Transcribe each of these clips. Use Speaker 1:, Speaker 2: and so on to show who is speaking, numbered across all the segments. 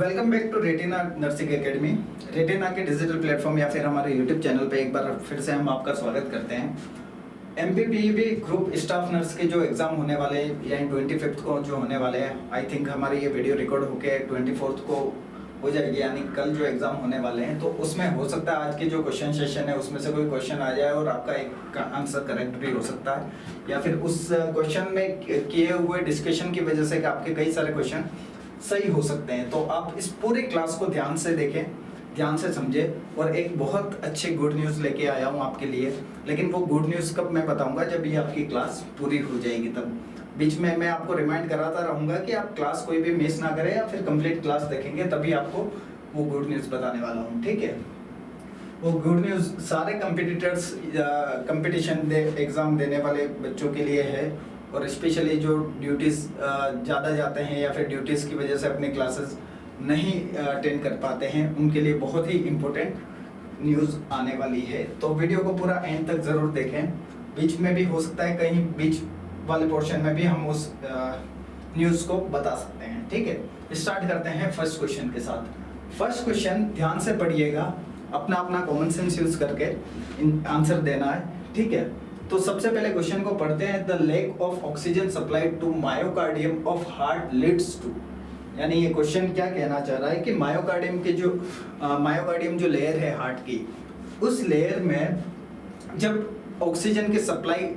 Speaker 1: Welcome back to Retina nursing Academy. Retina के digital platform या फिर हमारे यूट्यूब चैनल पे एक बार फिर से हम आपका स्वागत करते हैं। एमपीपीवी ग्रुप स्टाफ नर्स के जो एग्ज़ाम होने वाले हैं यानी 25 को जो होने वाले हैं, आई थिंक हमारी ये वीडियो रिकॉर्ड होके 24 को हो जाएगी, यानी कल जो एग्ज़ाम होने वाले हैं, तो उसमें हो सकता है आज के जो क्वेश्चन सेशन है उसमें से कोई क्वेश्चन आ जाए और आपका एक आंसर करेक्ट भी हो सकता है, या फिर उस क्वेश्चन में किए हुए डिस्कशन की वजह से आपके कई सारे क्वेश्चन सही हो सकते हैं। तो आप इस पूरी क्लास को ध्यान से देखें, ध्यान से समझें, और एक बहुत अच्छी गुड न्यूज़ लेके आया हूँ आपके लिए। लेकिन वो गुड न्यूज़ कब मैं बताऊंगा, जब ये आपकी क्लास पूरी हो जाएगी। तब बीच में मैं आपको रिमाइंड कराता रहूँगा कि आप क्लास कोई भी मिस ना करें, या फिर कंप्लीट क्लास देखेंगे तभी आपको वो गुड न्यूज़ बताने वाला हूँ, ठीक है। वो गुड न्यूज़ सारे कंपिटिटर्स कंपटीशन एग्ज़ाम देने वाले बच्चों के लिए है, और स्पेशली जो ड्यूटीज़ ज़्यादा जाते हैं या फिर ड्यूटीज़ की वजह से अपने क्लासेस नहीं अटेंड कर पाते हैं, उनके लिए बहुत ही इम्पोर्टेंट न्यूज़ आने वाली है। तो वीडियो को पूरा एंड तक ज़रूर देखें। बीच में भी हो सकता है कहीं बीच वाले पोर्शन में भी हम उस न्यूज़ को बता सकते हैं, ठीक है। स्टार्ट करते हैं फर्स्ट क्वेश्चन के साथ। फर्स्ट क्वेश्चन ध्यान से पढ़िएगा, अपना अपना कॉमन सेंस यूज़ करके आंसर देना है, ठीक है। तो सबसे पहले क्वेश्चन को पढ़ते हैं। The lack of oxygen supply to myocardium of heart leads to, यानी ये क्वेश्चन क्या कहना चाह रहा है कि मायोकार्डियम के जो मायोकार्डियम जो लेयर है हार्ट की, उस लेयर में जब ऑक्सीजन की सप्लाई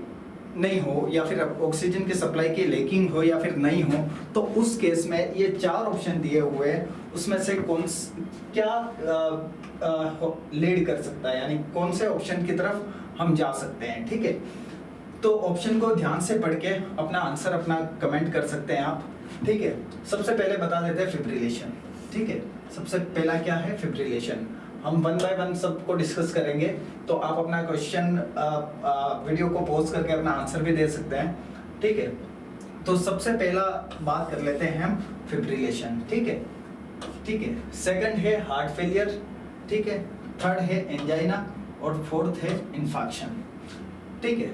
Speaker 1: नहीं हो या फिर ऑक्सीजन की सप्लाई की लेकिंग हो या फिर नहीं हो, तो उस केस में ये चार ऑप्शन दिए हुए हैं, उसमें से कौन क्या लीड कर सकता है, यानी कौन से ऑप्शन की तरफ हम जा सकते हैं, ठीक है। तो ऑप्शन को ध्यान से पढ़ के अपना आंसर अपना कमेंट कर सकते हैं आप, ठीक है। सबसे पहले बता देते हैं फिब्रिलेशन, ठीक है। सबसे पहला क्या है, फिब्रिलेशन। हम वन बाय वन सबको डिस्कस करेंगे, तो आप अपना क्वेश्चन वीडियो को पॉज करके अपना आंसर भी दे सकते हैं, ठीक है। तो सबसे पहला बात कर लेते हैं हम फिब्रिलेशन, ठीक है, ठीक है। सेकंड है हार्ट फेलियर, ठीक है। थर्ड है एंजाइना, और फोर्थ है इन्फेक्शन, ठीक है।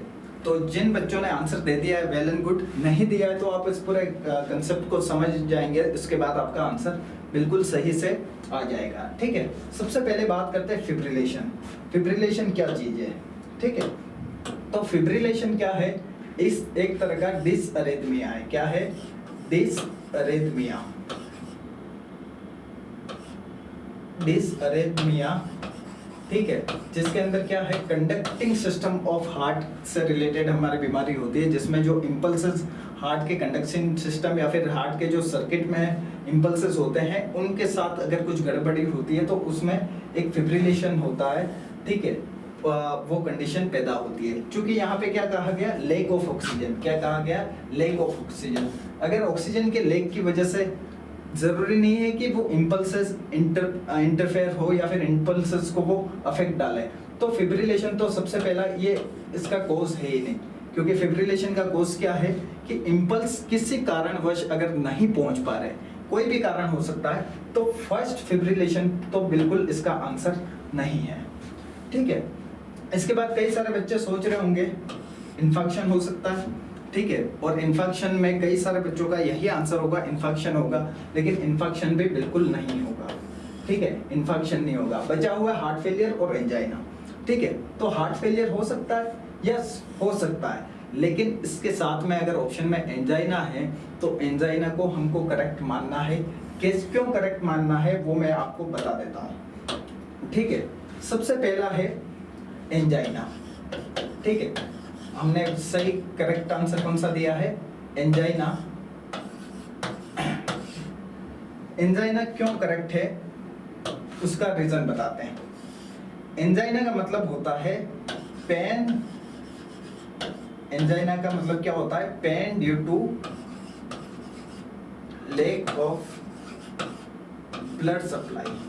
Speaker 1: तो जिन बच्चों ने आंसर दे दिया है वेल एंड गुड, नहीं दिया है तो आप इस पूरे कंसेप्ट को समझ जाएंगे, उसके बाद आपका आंसर बिल्कुल सही से आ जाएगा, ठीक है। सबसे पहले बात करते हैं फिब्रिलेशन। फिब्रिलेशन क्या चीज है, ठीक है। तो फिब्रिलेशन क्या है, इस एक तरह का डिसअरेथमिया है। क्या है, डिसअरेथमिया, डिसअरेथमिया, ठीक है। जिसके अंदर क्या है, कंडक्टिंग सिस्टम ऑफ हार्ट से रिलेटेड हमारी बीमारी होती है, जिसमें जो इम्पल्सेस हार्ट के कंडक्शन सिस्टम या फिर हार्ट के जो सर्किट में इम्पल्सेस होते हैं, उनके साथ अगर कुछ गड़बड़ी होती है तो उसमें एक फिब्रिलेशन होता है, ठीक है। वो कंडीशन पैदा होती है। क्योंकि यहाँ पे क्या कहा गया, लैक ऑफ ऑक्सीजन। क्या कहा गया, लैक ऑफ ऑक्सीजन। अगर ऑक्सीजन के लैक की वजह से जरूरी नहीं है कि वो इम्पल्सेस इंटरफेयर हो या फिर इम्पल्सेस को वो अफेक्ट डाले, तो फिब्रिलेशन तो सबसे पहला ये इसका कोज है ही नहीं। क्योंकि फिब्रिलेशन का कोज क्या है कि इम्पल्स किसी कारणवश अगर नहीं पहुंच पा रहे, कोई भी कारण हो सकता है, तो फर्स्ट फिब्रिलेशन तो बिल्कुल इसका आंसर नहीं है, ठीक है। इसके बाद कई सारे बच्चे सोच रहे होंगे इन्फेक्शन हो सकता है, ठीक है। और इन्फेक्शन में कई सारे बच्चों का यही आंसर होगा, इन्फेक्शन होगा, लेकिन इन्फेक्शन भी बिल्कुल नहीं होगा, ठीक है। इन्फेक्शन नहीं होगा। बचा हुआ हार्ट फेलियर और एंजाइना, ठीक है। तो हार्ट फेलियर हो सकता है, यस हो सकता है, लेकिन इसके साथ में अगर ऑप्शन में एंजाइना है तो एंजाइना को हमको करेक्ट मानना है। क्यों करेक्ट मानना है वो मैं आपको बता देता हूँ, ठीक है। सबसे पहला है एंजाइना, ठीक है। हमने सही करेक्ट आंसर कौन सा दिया है, एंजाइना। एंजाइना क्यों करेक्ट है उसका रीजन बताते हैं। एंजाइना का मतलब होता है पेन। एंजाइना का मतलब क्या होता है, pain due to lack of blood supply,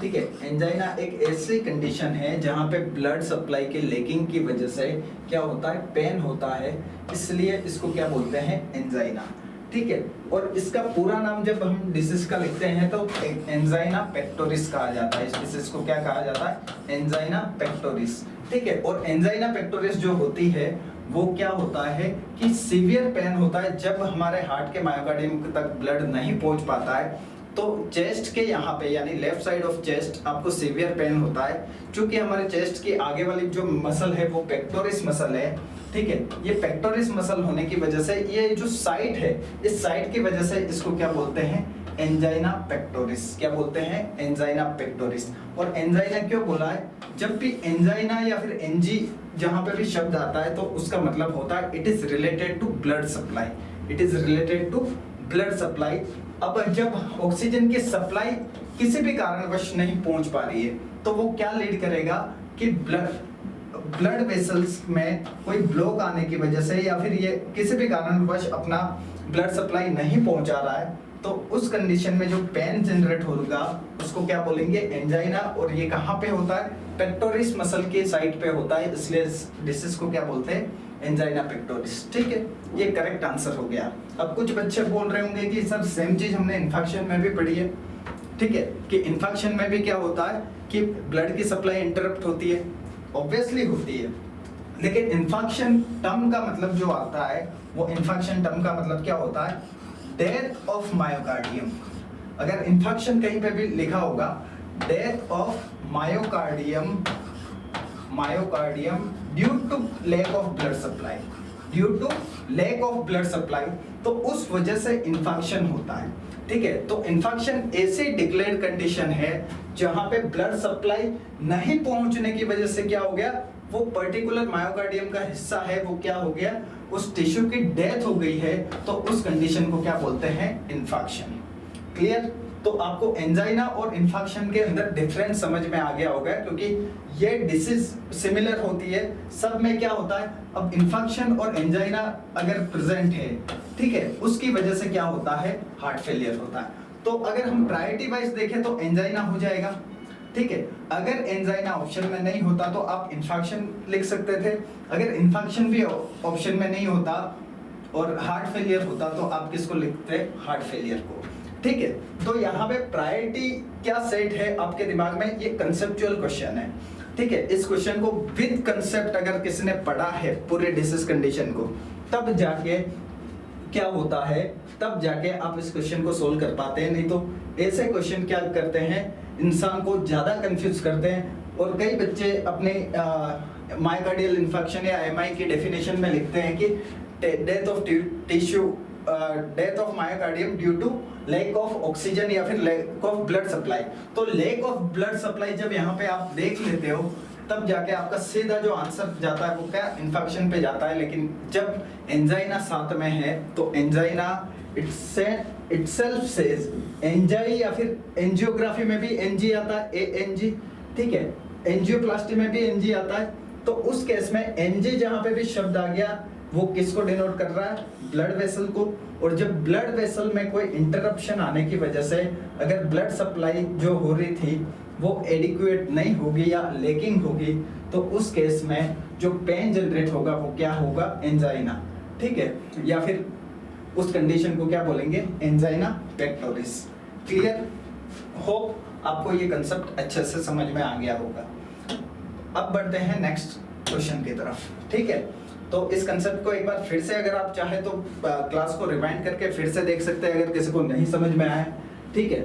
Speaker 1: ठीक है। एंजाइना एक ऐसी कंडीशन है जहां पे ब्लड सप्लाई के लेकिंग की वजह से क्या होता है, पेन होता है, इसलिए इसको क्या बोलते हैं, एंजाइना, ठीक है। और इसका पूरा नाम जब हम डिसीज का लिखते हैं तो एंजाइना पेक्टोरिस कहा जाता है। इस डिसीज को क्या कहा जाता है, एंजाइना पेक्टोरिस, ठीक है। और एंजाइना पेक्टोरिस जो होती है वो क्या होता है कि सीवियर पेन होता है जब हमारे हार्ट के मायोकार्डियम तक ब्लड नहीं पहुंच पाता है, तो चेस्ट के यहाँ पे यानी लेफ्ट साइड ऑफ चेस्ट आपको सीवियर पेन होता है, क्योंकि हमारे चेस्ट की आगे वाली जो मसल है वो पेक्टोरिस मसल है, ठीक है। ये पेक्टोरिस मसल होने की वजह से ये जो साइड है, इस साइड की वजह से इसको क्या बोलते हैं, एंजाइना पेक्टोरिस। क्या बोलते हैं, एंजाइना पेक्टोरिस। और एंजाइना क्यों बोला है, जब भी एंजाइना या फिर एनजी जहां पे भी शब्द आता है तो उसका मतलब होता है it is related to blood supply, it is related to blood supply. अब जब ऑक्सीजन की सप्लाई किसी भी कारणवश नहीं पहुंच पा रही है तो वो क्या लीड करेगा कि ब्लड वेसल्स में कोई ब्लॉक आने की वजह से या फिर ये किसी भी कारणवश अपना ब्लड सप्लाई नहीं पहुंचा रहा है, तो उस कंडीशन में जो पेन जनरेट होगा उसको क्या बोलेंगे, एंजाइना। और ये कहाँ पे होता है, पेक्टोरिस मसल के साइड पे होता है, इसलिए डिसीज को क्या बोलते हैं, एंजाइना पेक्टोरिस। ठीक है, ये करेक्ट आंसर हो गया। अब कुछ बच्चे बोल रहे होंगे कि सर सेम चीज हमने इन्फेक्शन में भी पढ़ी है, ठीक है, कि इन्फेक्शन में भी क्या होता है कि ब्लड की सप्लाई इंटरप्ट होती है, ऑब्वियसली होती है। लेकिन इन्फेक्शन टर्म का मतलब जो आता है, वो इन्फेक्शन टर्म का मतलब क्या होता है, डेथ ऑफ मायोकार्डियम। अगर इन्फेक्शन कहीं पे भी लिखा होगा death of myocardium, myocardium due to lack of blood supply, due to lack of blood supply, तो उस वजह से इन्फेक्शन होता है। ठीक है, तो इन्फेक्शन ऐसी डिक्लेयर्ड कंडीशन है जहां पे ब्लड सप्लाई नहीं पहुंचने की वजह से क्या हो गया, वो पर्टिकुलर मायोकार्डियम का हिस्सा है वो क्या हो गया, उस टिश्यू की डेथ हो गई है, तो उस कंडीशन को क्या बोलते हैं, इन्फेक्शन। क्लियर? तो आपको एंजाइना और इन्फेक्शन के अंदर डिफरेंस समझ में आ गया होगा, क्योंकि ये डिसीज सिमिलर होती है, सब में क्या होता है। अब इन्फेक्शन और एंजाइना अगर प्रेजेंट है, ठीक है, उसकी वजह से क्या होता है, हार्ट फेलियर होता है। तो अगर हम प्रायोरिटी वाइज देखें तो एंजाइना हो जाएगा, ठीक है। अगर एंजाइना ऑप्शन में नहीं होता तो आप इन्फेक्शन लिख सकते थे, अगर इन्फेक्शन भी ऑप्शन में नहीं होता और हार्ट फेलियर होता तो आप किसको लिखते, हार्ट फेलियर को। ठीक है, तो यहाँ पे प्रायोरिटी क्या सेट है आपके दिमाग में, ये कंसेप्चुअल क्वेश्चन है। ठीक है, इस क्वेश्चन को विद कंसेप्ट अगर किसी ने पढ़ा है पूरे डिसीज कंडीशन को, तब जाके क्या होता है, तब जाके आप इस क्वेश्चन को सोल्व कर पाते हैं। नहीं तो ऐसे क्वेश्चन क्या करते हैं, इंसान को ज्यादा कंफ्यूज करते हैं। और कई बच्चे अपने मायोकार्डियल इन्फेक्शन या एमआई की डेफिनेशन में लिखते हैं कि death of tissue, death of myocardium due to lack of oxygen या फिर लैक ऑफ ब्लड सप्लाई। तो लैक ऑफ ब्लड सप्लाई जब यहाँ पे आप देख लेते हो, तब जाके आपका सीधा जो आंसर जाता है वो क्या, इन्फेक्शन पे जाता है। लेकिन जब एंजाइना साथ में है तो एंजाइना इटसेल्फ सेज, एंजाई या फिर एंजियोग्राफी में भी एनजी आता है, एएनजी, ठीक है, एंजियोप्लास्टी में भी एनजी आता है। तो उस केस में एनजी जहां पे भी शब्द आ गया वो किसको डिनोट कर रहा है, ब्लड वेसल को। और जब ब्लड वेसल में कोई इंटरप्शन आने की वजह से अगर ब्लड सप्लाई जो हो रही थी वो एडिक्वेट नहीं होगी या लेकिंग होगी, तो उस केस में जो पेन जनरेट होगा वो क्या होगा, एंजाइना। ठीक है, या फिर उस कंडीशन को क्या बोलेंगे, एंजाइना पेक्टोरिस। क्लियर? होप आपको ये कंसेप्ट अच्छे से समझ में आ गया होगा। अब बढ़ते हैं नेक्स्ट क्वेश्चन की तरफ। ठीक है, तो इस कंसेप्ट को एक बार फिर से अगर आप चाहे तो क्लास को रिवाइंड करके फिर से देख सकते हैं अगर किसी को नहीं समझ में आया। ठीक है,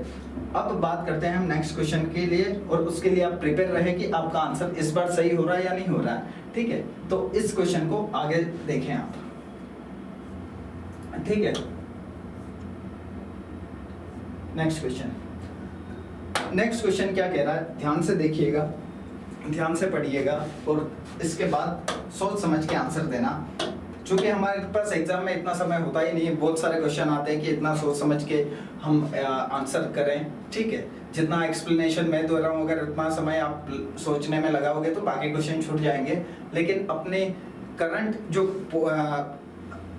Speaker 1: अब बात करते हैं हम नेक्स्ट क्वेश्चन के लिए, और उसके लिए आप प्रिपेयर रहे कि आपका आंसर इस बार सही हो रहा है या नहीं हो रहा है। ठीक है, तो इस क्वेश्चन को आगे देखें आप। ठीक है, नेक्स्ट क्वेश्चन क्या कह रहा है, ध्यान से देखिएगा, ध्यान से पढ़िएगा और इसके बाद सोच समझ के आंसर देना। चूंकि हमारे पास एग्जाम में इतना समय होता ही नहीं है, बहुत सारे क्वेश्चन आते हैं कि इतना सोच समझ के हम आंसर करें। ठीक है, जितना एक्सप्लेनेशन मैं दे रहा हूँ अगर उतना समय आप सोचने में लगाओगे तो बाकी क्वेश्चन छूट जाएंगे। लेकिन अपने करंट जो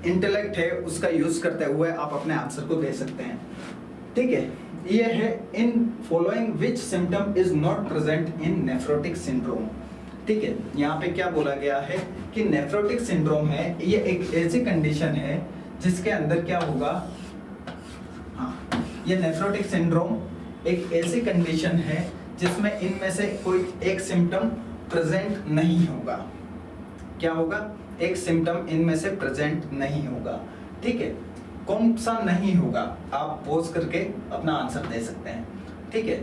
Speaker 1: इंटेलेक्ट है उसका यूज करते हुए आप अपने आंसर को दे सकते हैं। ठीक है, ये है in following which symptom is not present in nephrotic syndrome. ठीक है, यहाँ पे क्या बोला गया है कि नेफ्रोटिक सिंड्रोम है, ये एक ऐसी कंडीशन है जिसके अंदर क्या होगा, हाँ, ये नेफ्रोटिक सिंड्रोम एक ऐसी कंडीशन है जिसमें इनमें से कोई एक सिम्टम प्रेजेंट नहीं होगा। क्या होगा, एक सिम्टम इनमें से प्रेजेंट नहीं होगा। ठीक है, कौन सा नहीं होगा, आप पोज करके अपना आंसर दे सकते हैं। ठीक है,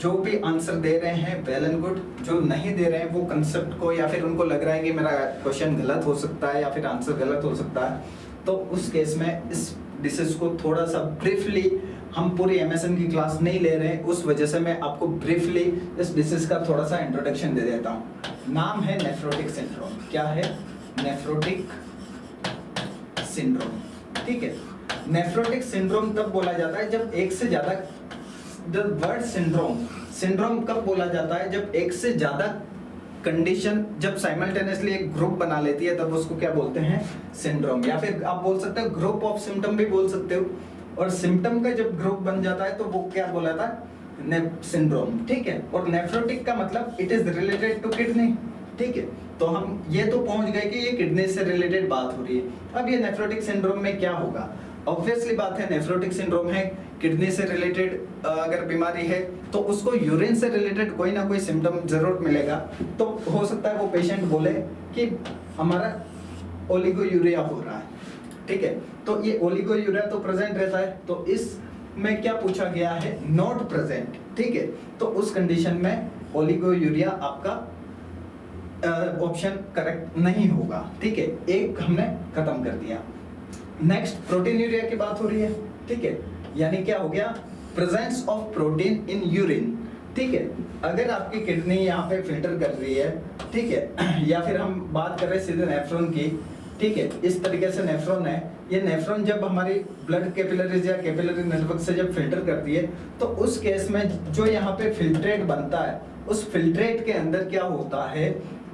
Speaker 1: जो भी आंसर दे रहे हैं वेल एंड गुड, जो नहीं दे रहे हैं वो कंसेप्ट को या फिर उनको लग रहा है कि मेरा क्वेश्चन गलत हो सकता है या फिर आंसर गलत हो सकता है, तो उस केस में इस डिशेस को थोड़ा सा ब्रीफली, हम पूरी एमएसएन की क्लास नहीं ले रहे हैं, उस वजह से मैं आपको ब्रीफली इस डिशेस का थोड़ा सा इंट्रोडक्शन दे देता हूँ। नाम है नेफ्रोटिक सिंड्रोम। क्या है? Nephrotic syndrome. ठीक है, नेफ्रोटिक सिंड्रोम तब बोला जाता है जब एक से ज्यादा, द वर्ड सिंड्रोम, सिंड्रोम कब बोला जाता है? जब एक से ज्यादा कंडीशन जब साइमल्टेनियसली एक ग्रुप बना लेती है, तब उसको क्या बोलते हैं? सिंड्रोम। या फिर आप बोल सकते हो ग्रुप ऑफ सिम्टम भी बोल सकते हो। और सिम्टम का जब ग्रुप बन जाता है तो वो क्या बोला था? सिंड्रोम। ठीक है, और नेफ्रोटिक का मतलब it is related to kidney. ठीक है, तो हम ये तो पहुंच गए कि ये किडनी से रिलेटेड बात हो रही है। अब ये नेफ्रोटिक सिंड्रोम में क्या होगा? ऑब्वियसली बात है, नेफ्रोटिक सिंड्रोम है, किडनी से रिलेटेड अगर बीमारी है तो उसको यूरिन से रिलेटेड कोई ना कोई सिम्टम जरूर मिलेगा। तो हो सकता है वो पेशेंट बोले कि हमारा ओलिगोयूरिया हो रहा है। ठीक है, तो ये ओलिगोयूरिया तो प्रेजेंट रहता है, तो इसमें क्या पूछा गया है? Not present. ठीक है, तो उस कंडीशन में ओलिगोयूरिया आपका ऑप्शन करेक्ट नहीं होगा। ठीक है, एक हमने खत्म कर दिया। नेक्स्ट प्रोटीनयूरिया की बात हो रही है। ठीक है, यानी क्या हो गया? Presence of protein in urine. ठीक है, अगर आपकी किडनी यहाँ पे फिल्टर कर रही है, ठीक है, या फिर हम बात कर रहे हैं सीधे नेफ्रॉन की। ठीक है, इस तरीके से नेफ्रॉन है, ये नेफ्रॉन जब हमारी ब्लड कैपिलरीज या कैपिलरी नेटवर्क से जब फिल्टर करती है, तो उस केस में जो यहाँ पे फिल्ट्रेट बनता है, उस फिल्ट्रेट के अंदर क्या होता है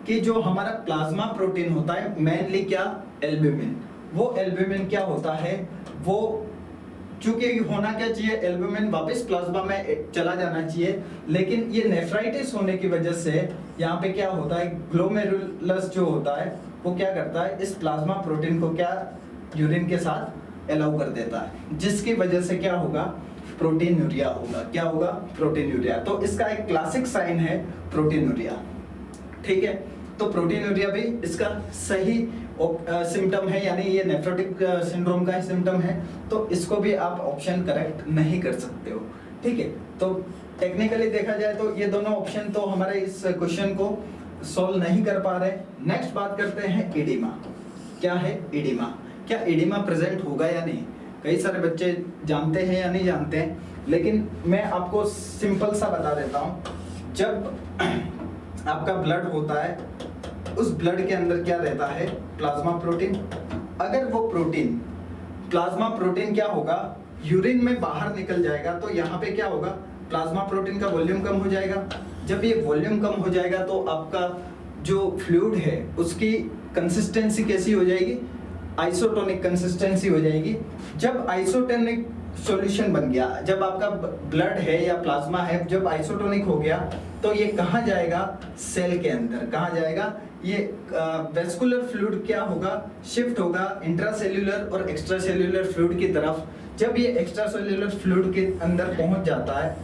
Speaker 1: कि जो हमारा प्लाज्मा प्रोटीन होता है, मेनली क्या? एल्ब्यूमिन। वो एल्ब्यूमिन क्या होता है? वो चूंकि होना क्या चाहिए? एल्ब्यूमिन वापस प्लाज्मा में चला जाना चाहिए, लेकिन ये नेफ्राइटिस होने की वजह से यहाँ पे क्या होता है? ग्लोमेरुलस जो होता है वो क्या करता है? इस प्लाज्मा प्रोटीन को क्या यूरिन के साथ अलाउ कर देता है, जिसकी वजह से क्या होगा? प्रोटीनयूरिया होगा। क्या होगा? प्रोटीनयूरिया। तो इसका एक क्लासिक साइन है प्रोटीनयूरिया। ठीक है, तो प्रोटीनयूरिया भी इसका सही सिम्टम है, यानी ये नेफ्रोटिक सिंड्रोम का ही सिम्टम है, तो इसको भी आप ऑप्शन करेक्ट नहीं कर सकते हो। ठीक है, तो टेक्निकली देखा जाए तो ये दोनों ऑप्शन तो हमारे इस क्वेश्चन को सॉल्व नहीं कर पा रहे। नेक्स्ट बात करते हैं एडिमा। क्या है एडिमा? क्या एडिमा प्रेजेंट होगा या नहीं? कई सारे बच्चे जानते हैं या नहीं जानते हैं, लेकिन मैं आपको सिंपल सा बता देता हूँ। जब आपका ब्लड होता है, उस ब्लड के अंदर क्या रहता है? Plasma protein. अगर वो प्रोटीन, प्लाज्मा प्रोटीन क्या होगा? यूरिन में बाहर निकल जाएगा, तो यहाँ पे क्या होगा? प्लाज्मा प्रोटीन का वॉल्यूम कम हो जाएगा। जब ये वॉल्यूम कम हो जाएगा तो आपका जो फ्लूइड है उसकी कंसिस्टेंसी कैसी हो जाएगी? आइसोटोनिक कंसिस्टेंसी हो जाएगी। जब आइसोटोनिक सॉल्यूशन बन गया, जब आपका ब्लड है या प्लाज्मा है, जब आइसोटोनिक हो गया, तो ये कहाँ जाएगा? सेल के अंदर। कहाँ जाएगा? ये वेस्कुलर फ्लूइड क्या होगा? शिफ्ट होगा इंट्रासेल्यूलर और एक्स्ट्रासेल्यूलर फ्लूइड की तरफ। जब ये एक्स्ट्रासेल्यूलर फ्लूइड के अंदर पहुंच जाता है,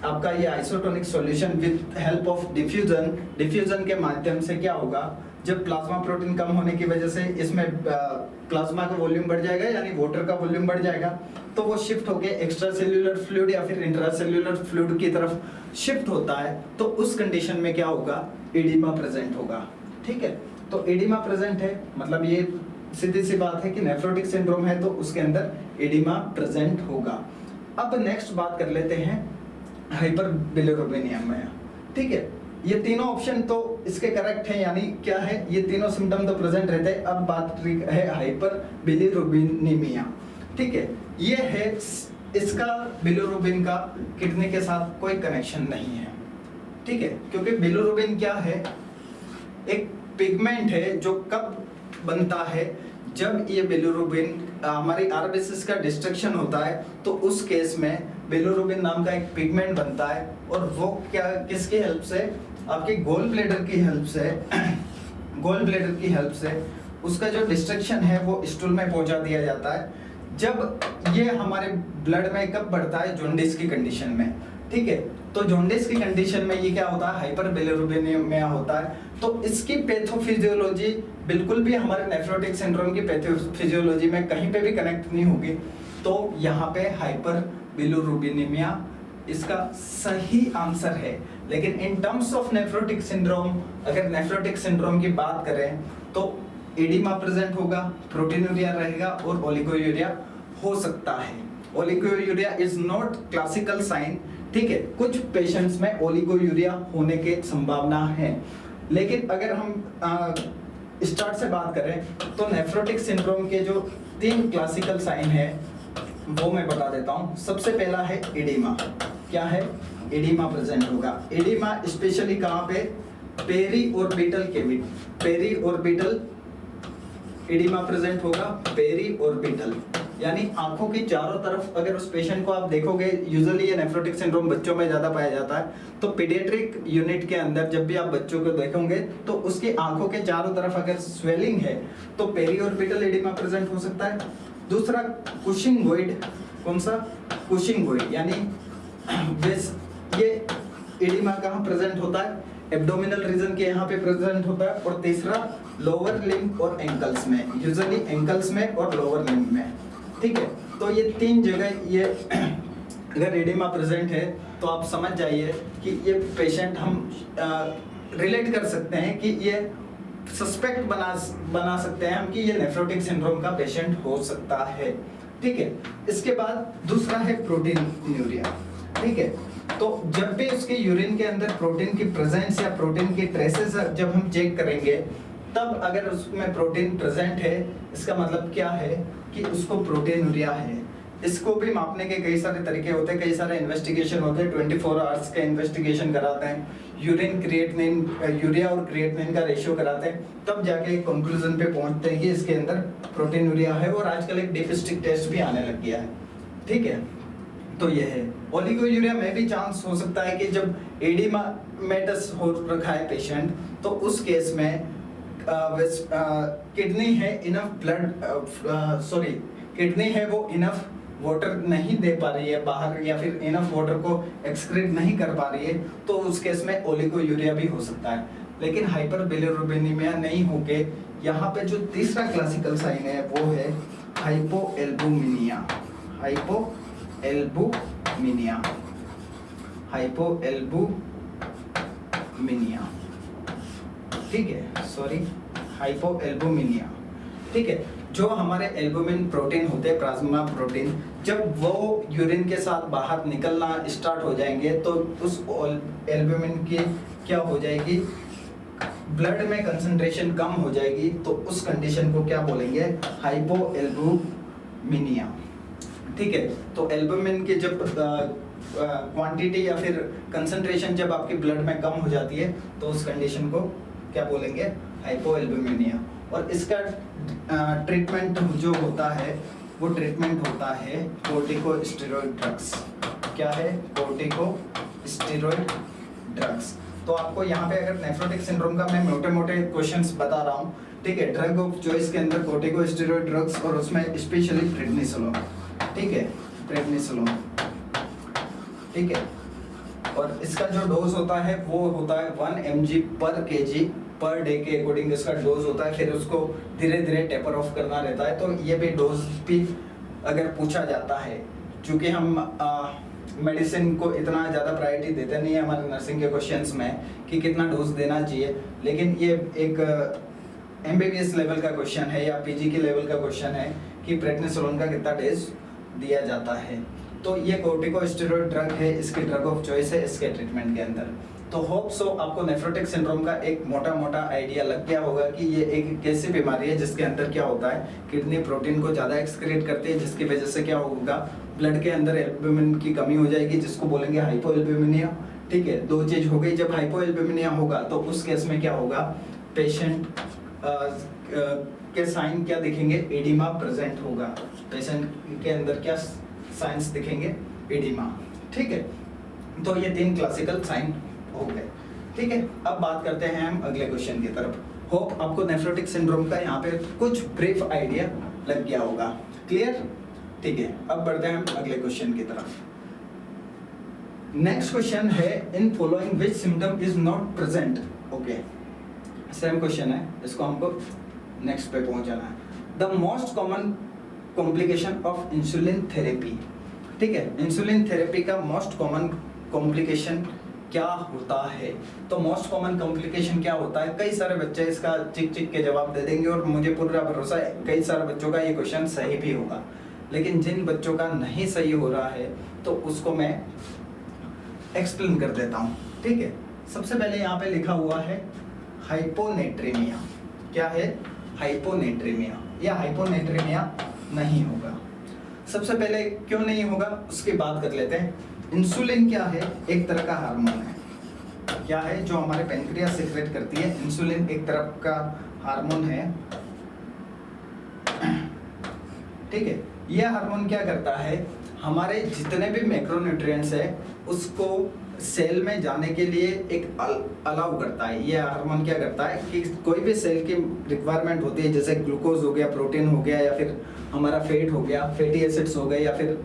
Speaker 1: आपका ये isotonic solution with help of diffusion के माध्यम से क्या होगा? जब प्लाज्मा प्रोटीन कम होने की वजह से इसमें प्लाज्मा का वॉल्यूम बढ़ जाएगा, यानी वाटर का वॉल्यूम बढ़ जाएगा, तो वो शिफ्ट होके एक्स्ट्रा सेल्यूलर फ्लूइड या फिर इंट्रासेल्यूलर फ्लूइड की तरफ शिफ्ट होता है। तो उस कंडीशन में क्या होगा? एडिमा प्रेजेंट होगा। ठीक है, तो एडिमा प्रेजेंट है, मतलब ये सीधी सी बात है कि नेफ्रोटिक सिंड्रोम है तो उसके अंदर एडिमा प्रेजेंट होगा। अब नेक्स्ट बात कर लेते हैं हाइपरबिलिरुबिनियम। ठीक है, ये तीनों ऑप्शन तो इसके करेक्ट हैं, यानी क्या है? ये तीनों सिम्टम तो प्रेजेंट रहते हैं। अब बात है हाइपरबिलिरुबिनीमिया। ठीक है, ये है, इसका बिलिरुबिन का किडनी के साथ कोई कनेक्शन नहीं है। ठीक है, क्योंकि बिलिरुबिन क्या है? एक पिगमेंट है जो कब बनता है? जब ये बिलिरुबिन हमारी आरबीसीज का डिस्ट्रक्शन होता है, तो उस केस में बिलिरुबिन नाम का एक पिगमेंट बनता है, और वो क्या, किसकी हेल्प से? आपके गोल ब्लैडर की हेल्प से गोल ब्लैडर की हेल्प से उसका जो डिस्ट्रक्शन है वो स्टूल में पहुंचा दिया जाता है। जब ये हमारे ब्लड में कब बढ़ता है? जॉन्डिस की कंडीशन में। ठीक है, तो जॉन्डिस की कंडीशन में ये क्या होता है? हाइपरबिलिरुबिनिमिया होता है। तो इसकी पैथोफिजियोलॉजी बिल्कुल भी हमारे नेफ्रोटिक सिंड्रोम की पैथोफिजियोलॉजी में कहीं पे भी कनेक्ट नहीं होगी, तो यहाँ पे हाइपर बिलिरुबिनेमिया इसका सही आंसर है। लेकिन in terms of nephrotic syndrome, अगर नेफ्रोटिक सिंड्रोम की बात करें तो एडिमा प्रेजेंट होगा, प्रोटीनूरिया रहेगा और ओलिगोयूरिया हो सकता है। Oliguria is not classical sign, ठीक है, कुछ पेशेंट्स में ओलिगोयूरिया होने की संभावना है। लेकिन अगर हम स्टार्ट से बात करें तो नेफ्रोटिक सिंड्रोम के जो 3 क्लासिकल साइन है वो मैं बता देता हूं। सबसे पहला है एडिमा। क्या है? एडिमा प्रेजेंट होगा। एडिमा स्पेशली कहां पे? Periorbital cavity, periorbital oedema present होगा, पेरी ऑर्बिटल यानी आंखों की चारों तरफ। अगर उस पेशेंट को आप देखोगे, यूजुअली ये नेफ्रोटिक सिंड्रोम बच्चों में ज्यादा पाया जाता है, तो पीडियाट्रिक यूनिट के अंदर जब भी आप बच्चों को देखोगे तो उसकी आंखों के चारों तरफ अगर स्वेलिंग है तो पेरी ऑर्बिटल एडिमा प्रेजेंट हो सकता है। दूसरा कुशिंग वॉइड, कौन सा? कुशिंग वॉइड यानी ये एडिमा कहाँ प्रेजेंट होता है? एब्डोमिनल रीजन के यहाँ पे प्रेजेंट होता है। और तीसरा लोअर लिम्ब और एंकल्स में, यूजुअली एंकल्स में और लोअर लिम्ब में, ठीक है। तो ये 3 जगह ये अगर एडिमा प्रेजेंट है तो आप समझ जाइए कि ये पेशेंट हम रिलेट कर सकते हैं कि ये सस्पेक्ट बना सकते हैं हम कि ये नेफ्रोटिक सिंड्रोम का पेशेंट हो सकता है, ठीक है। इसके बाद दूसरा है प्रोटीनूरिया, ठीक है। तो जब भी उसके यूरिन के अंदर प्रोटीन की प्रेजेंस या प्रोटीन की ट्रेसेस जब हम चेक करेंगे, तब अगर उसमें प्रोटीन प्रेजेंट है, इसका मतलब क्या है कि उसको प्रोटीनूरिया है। इसको भी मापने के कई सारे तरीके होते हैं, कई सारे इन्वेस्टिगेशन होते हैं। 24 आवर्स का इन्वेस्टिगेशन कराते हैं, यूरिन क्रिएटिनिन, यूरिया और क्रिएटिनिन का रेशियो कराते हैं, तब जाके एक कंक्लूजन पे पहुंचते हैं कि इसके अंदर प्रोटीनूरिया है। और आजकल एक डीप स्टिक टेस्ट भी आने लग गया है, ठीक है। तो ये है। ओलिगोयूरिया में भी चांस हो सकता है कि जब एडिमामेटस हो रखा है पेशेंट, तो उस केस में किडनी है इनफ ब्लड, सॉरी, किडनी है वो इनफ वाटर नहीं दे पा रही है बाहर, या फिर इनफ वाटर को एक्सक्रीट नहीं कर पा रही है, तो उस केस में ओलिगोयूरिया भी हो सकता है। लेकिन हाइपर बिलिरुबिनेमिया नहीं होके यहाँ पे जो तीसरा क्लासिकल साइन है वो है हाइपोएल्बुमिनिया। हाइपोएल्बुमिनिया, हाइपोएल्बुमिनिया, ठीक है, सॉरी, हाइपोएल्बुमिनिया, ठीक है। जो हमारे एल्बुमिन प्रोटीन होते हैं, प्लाज्मा प्रोटीन, जब वो यूरिन के साथ बाहर निकलना स्टार्ट हो जाएंगे तो उस एल्बुमिन की क्या हो जाएगी? ब्लड में कंसंट्रेशन कम हो जाएगी, तो उस कंडीशन को क्या बोलेंगे? हाइपोएल्बुमिनिया, ठीक है। तो एल्बुमिन की जब क्वांटिटी या फिर कंसंट्रेशन जब आपकी ब्लड में कम हो जाती है तो उस कंडीशन को क्या बोलेंगे? हाइपोएल्बुमिनिया। और इसका ट्रीटमेंट जो होता है वो ट्रीटमेंट होता है कोर्टिकोस्टेरॉइड ड्रग्स। क्या है? Corticosteroid drugs. तो आपको यहाँ पे अगर नेफ्रोटिक सिंड्रोम का मैं मोटे-मोटे क्वेश्चंस बता रहा हूँ, ठीक है। ड्रग ऑफ चॉइस के अंदर कोर्टिकोस्टेरॉइड ड्रग्स और उसमें स्पेशली प्रेडनिसोलोन, ठीक है, प्रेडनिसोलोन, ठीक है। और इसका जो डोज होता है वो होता है 1 mg पर kg पर डे के अकॉर्डिंग इसका डोज होता है। फिर उसको धीरे धीरे टेपर ऑफ करना रहता है। तो ये भी डोज भी अगर पूछा जाता है, चूँकि हम मेडिसिन को इतना ज़्यादा प्रायोरिटी देते नहीं है हमारे नर्सिंग के क्वेश्चंस में कि कितना डोज देना चाहिए, लेकिन ये एक MBBS लेवल का क्वेश्चन है या PG के लेवल का क्वेश्चन है कि प्रेडनिसोलोन का कितना डोज दिया जाता है। तो ये कोर्टिकोस्टेरॉइड ड्रग है, इसकी ड्रग ऑफ चॉइस है इसके ट्रीटमेंट के अंदर। तो होप सो आपको नेफ्रोटिक सिंड्रोम का एक मोटा आइडिया लग गया होगा कि ये एक कैसी बीमारी है जिसके अंदर क्या होता है, किडनी प्रोटीन को ज़्यादा एक्सक्रीट करती है, जिसकी वजह से क्या होगा, ब्लड के अंदर एल्बुमिन की कमी हो जाएगी, जिसको बोलेंगे हाइपोएल्बुमिनिया, ठीक है। 2 चीज़ हो गई। जब हाइपोएल्बुमिनिया होगा तो उस केस में क्या होगा, पेशेंट के साइन क्या दिखेंगे? एडिमा प्रेजेंट होगा। पेशेंट के अंदर क्या साइंस दिखेंगे? एडिमा, ठीक है। तो ये 3 क्लासिकल साइन हो गए, ठीक है। अब बात करते हैं हम अगले क्वेश्चन की तरफ। होप आपको नेफ्रोटिक सिंड्रोम का यहाँ पे कुछ ब्रीफ आइडिया लग गया होगा। क्लियर? ठीक है। अब बढ़ते हैं हम अगले क्वेश्चन की तरफ। नेक्स्ट क्वेश्चन है, in following which symptom is not present. Okay, same question है, इसको हमको नेक्स्ट पे पहुंच जाना है। The most common complication of insulin therapy, ठीक है, इंसुलिन थेरेपी का मोस्ट कॉमन कॉम्प्लिकेशन क्या होता है? तो मोस्ट कॉमन कॉम्प्लिकेशन क्या होता है? कई सारे बच्चे इसका चिक चिक के जवाब दे देंगे और मुझे पूरा भरोसा है कई सारे बच्चों का ये क्वेश्चन सही भी होगा, लेकिन जिन बच्चों का नहीं सही हो रहा है तो उसको मैं एक्सप्लेन कर देता हूँ, ठीक है। सबसे पहले यहाँ पे लिखा हुआ है हाइपोनेट्रीमिया। क्या है? हाइपोनेट्रीमिया। या हाइपोनेट्रीमिया नहीं होगा। सबसे पहले क्यों नहीं होगा उसकी बात कर लेते हैं। इंसुलिन क्या है? एक तरह का हार्मोन है। क्या है? जो हमारे पेनक्रियास सीक्रेट करती है। इंसुलिन एक तरह का हार्मोन है, ठीक है। यह हार्मोन क्या करता है? हमारे जितने भी मैक्रोन्यूट्रिएंट्स है उसको सेल में जाने के लिए एक अलाउ करता है। यह हार्मोन क्या करता है कि कोई भी सेल की रिक्वायरमेंट होती है, जैसे ग्लूकोज हो गया, प्रोटीन हो गया, या फिर हमारा फैट हो गया, फैटी एसिड्स हो गए, या फिर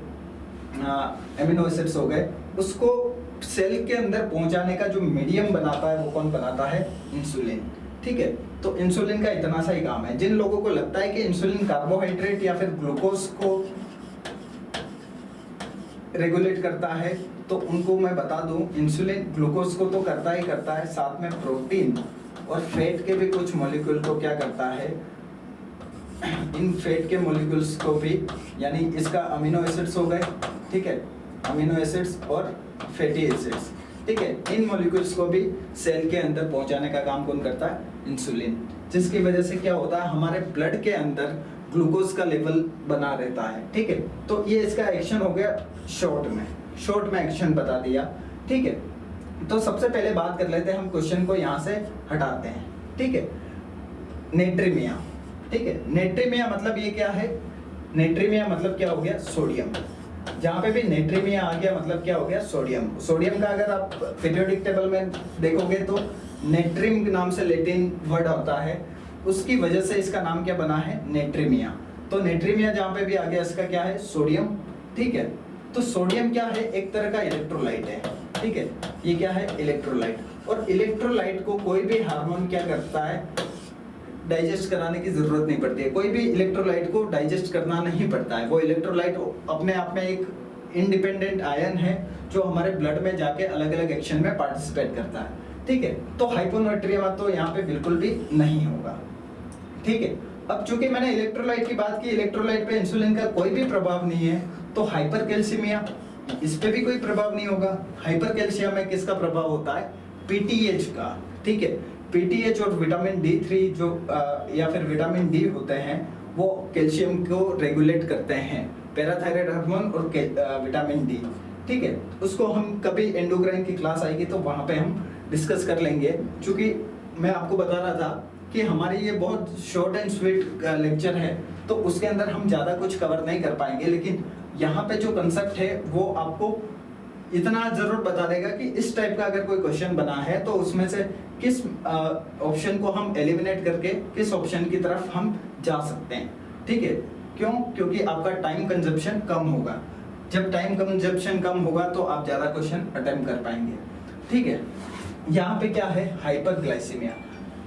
Speaker 1: एमिनो एसिड्स हो गए, उसको सेल के अंदर पहुंचाने का जो मीडियम बनाता है वो कौन बनाता है? इंसुलिन, ठीक है। तो इंसुलिन का इतना सा ही काम है। जिन लोगों को लगता है कि इंसुलिन कार्बोहाइड्रेट या फिर ग्लूकोज को रेगुलेट करता है, तो उनको मैं बता दूं इंसुलिन ग्लूकोज को तो करता ही करता है, साथ में प्रोटीन और फैट के भी कुछ मॉलिक्यूल को क्या करता है, इन फैट के मॉलिक्यूल्स को भी, यानी इसका अमीनो एसिड्स हो गए, ठीक है, अमीनो एसिड्स और फैटी एसिड्स, ठीक है, इन मॉलिक्यूल्स को भी सेल के अंदर पहुंचाने का काम कौन करता है? इंसुलिन। जिसकी वजह से क्या होता है? हमारे ब्लड के अंदर ग्लूकोज का लेवल बना रहता है, ठीक है। तो ये इसका एक्शन हो गया शॉर्ट में एक्शन बता दिया, ठीक है। तो सबसे पहले बात कर लेते हैं, हम क्वेश्चन को यहाँ से हटाते हैं, ठीक है। नेट्रीमिया, ठीक है। नेट्रीमिया मतलब ये क्या है? नेट्रीमिया मतलब क्या हो गया? सोडियम। जहाँ पे भी नेट्रीमिया आ गया मतलब क्या हो गया? सोडियम। सोडियम का अगर आप पीरियोडिक टेबल में देखोगे तो नेट्रिम नाम से लैटिन वर्ड होता है, उसकी वजह से इसका नाम क्या बना है? नेट्रीमिया। तो नेट्रीमिया जहाँ पे भी आ गया इसका क्या है? सोडियम, ठीक है। तो सोडियम क्या है? एक तरह का इलेक्ट्रोलाइट है, ठीक है। ये क्या है? इलेक्ट्रोलाइट। और इलेक्ट्रोलाइट को कोई भी हार्मोन क्या करता है? डाइजेस्ट कराने की जरूरत नहीं पड़ती है। कोई भी इलेक्ट्रोलाइट को डाइजेस्ट करना नहीं पड़ता है। वो इलेक्ट्रोलाइट अपने आप में एक इंडिपेंडेंट आयन है जो हमारे ब्लड में जाके अलग अलग एक्शन में पार्टिसिपेट करता है, ठीक है। तो हाइपोनेट्रिया तो यहाँ पे बिल्कुल भी नहीं होगा, ठीक है। अब चूंकि मैंने इलेक्ट्रोलाइट की बात की, इलेक्ट्रोलाइट पे इंसुलिन का कोई भी प्रभाव नहीं है, तो हाइपरकैल्सीमिया, इस पे भी कोई प्रभाव नहीं होगा। हाइपरकैल्शियम में किसका प्रभाव होता है? पीटीएच का, ठीक है। पीटीएच और विटामिन D3 जो या फिर विटामिन डी होते हैं वो कैल्शियम को रेगुलेट करते हैं, पैराथायराइड हार्मोन और विटामिन डी, ठीक है। उसको हम कभी एंडोक्राइन की क्लास आएगी तो वहाँ पे हम डिस्कस कर लेंगे। चूंकि मैं आपको बता रहा था कि हमारी ये बहुत शॉर्ट एंड स्वीट लेक्चर है, तो उसके अंदर हम ज़्यादा कुछ कवर नहीं कर पाएंगे, लेकिन यहाँ पे जो कंसेप्ट है वो आपको इतना जरूर बता देगा कि इस टाइप का अगर कोई क्वेश्चन बना है तो उसमें से किस ऑप्शन को हम एलिमिनेट करके किस ऑप्शन की तरफ हम जा सकते हैं, ठीक है। क्यों? क्योंकि आपका टाइम कंजप्शन कम होगा। जब टाइम कंजप्शन कम होगा तो आप ज़्यादा क्वेश्चन अटेम्प्ट कर पाएंगे, ठीक है। यहाँ पे क्या है? हाइपरग्लाइसीमिया।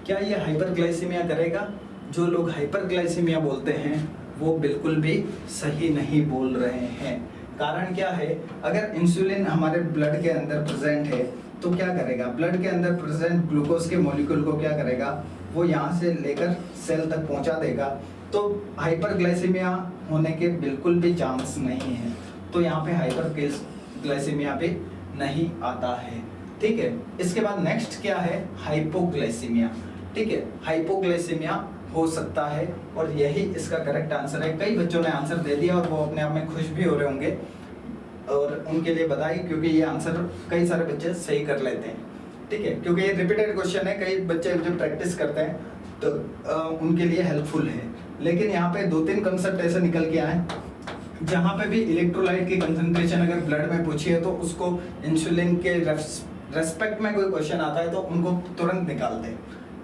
Speaker 1: क्या ये हाइपरग्लाइसीमिया करेगा? जो लोग हाइपरग्लाइसीमिया बोलते हैं वो बिल्कुल भी सही नहीं बोल रहे हैं। कारण क्या है? अगर इंसुलिन हमारे ब्लड के अंदर प्रेजेंट है तो क्या करेगा? ब्लड के अंदर प्रेजेंट ग्लूकोज के मॉलिक्यूल को क्या करेगा? वो यहाँ से लेकर सेल तक पहुँचा देगा। तो हाइपरग्लाइसीमिया होने के बिल्कुल भी चांस नहीं है। तो यहाँ पे हाइपरग्लाइसीमिया पे नहीं आता है, ठीक है। इसके बाद नेक्स्ट क्या है? हाइपोग्लाइसीमिया, ठीक है। हाइपोग्लाइसीमिया हो सकता है और यही इसका करेक्ट आंसर है। कई बच्चों ने आंसर दे दिया और वो अपने आप में खुश भी हो रहे होंगे और उनके लिए बधाई, क्योंकि ये आंसर कई सारे बच्चे सही कर लेते हैं, ठीक है। क्योंकि ये रिपीटेड क्वेश्चन है, कई बच्चे जब प्रैक्टिस करते हैं तो उनके लिए हेल्पफुल है। लेकिन यहाँ पे 2-3 कंसेप्ट ऐसे निकल के आए जहाँ पे भी इलेक्ट्रोलाइट की कंसंट्रेशन अगर ब्लड में पूछी है तो उसको इंसुलिन के रेस्पेक्ट में कोई क्वेश्चन आता है तो उनको तुरंत निकाल दें,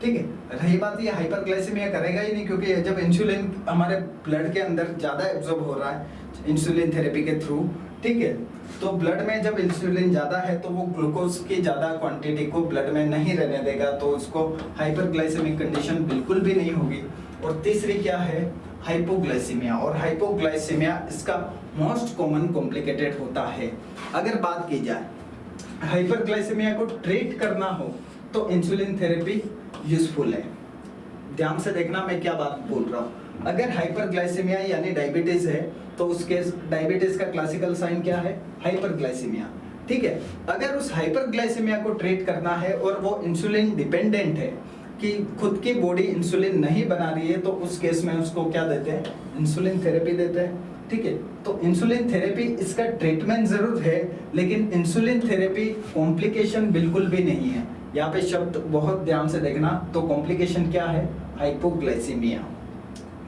Speaker 1: ठीक है। रही बात ये हाइपरग्लाइसीमिया करेगा ही नहीं, क्योंकि जब इंसुलिन हमारे ब्लड के अंदर ज़्यादा एब्जॉर्ब हो रहा है इंसुलिन थेरेपी के थ्रू, ठीक है, तो ब्लड में जब इंसुलिन ज़्यादा है तो वो ग्लूकोज की ज़्यादा क्वांटिटी को ब्लड में नहीं रहने देगा, तो उसको हाइपरग्लाइसेमिक कंडीशन बिल्कुल भी नहीं होगी। और तीसरी क्या है, हाइपोग्लाइसीमिया। और हाइपोग्लाइसीमिया इसका मोस्ट कॉमन कॉम्प्लिकेटेड होता है। अगर बात की जाए हाइपरग्लाइसीमिया को ट्रीट करना हो तो इंसुलिन थेरेपी यूजफुल है। ध्यान से देखना मैं क्या बात बोल रहा हूँ। अगर हाइपरग्लाइसीमिया यानी डायबिटीज है तो उसके डायबिटीज का क्लासिकल साइन क्या है, हाइपरग्लाइसीमिया। ठीक है, अगर उस हाइपरग्लाइसीमिया को ट्रीट करना है और वो इंसुलिन डिपेंडेंट है कि खुद की बॉडी इंसुलिन नहीं बना रही है, तो उस केस में उसको क्या देते हैं, इंसुलिन थेरेपी देते हैं। ठीक है, तो इंसुलिन थेरेपी इसका ट्रीटमेंट जरूर है, लेकिन इंसुलिन थेरेपी कॉम्प्लिकेशन बिल्कुल भी नहीं है। यहाँ पे शब्द बहुत ध्यान से देखना, तो कॉम्प्लिकेशन क्या है, हाइपोग्लाइसीमिया।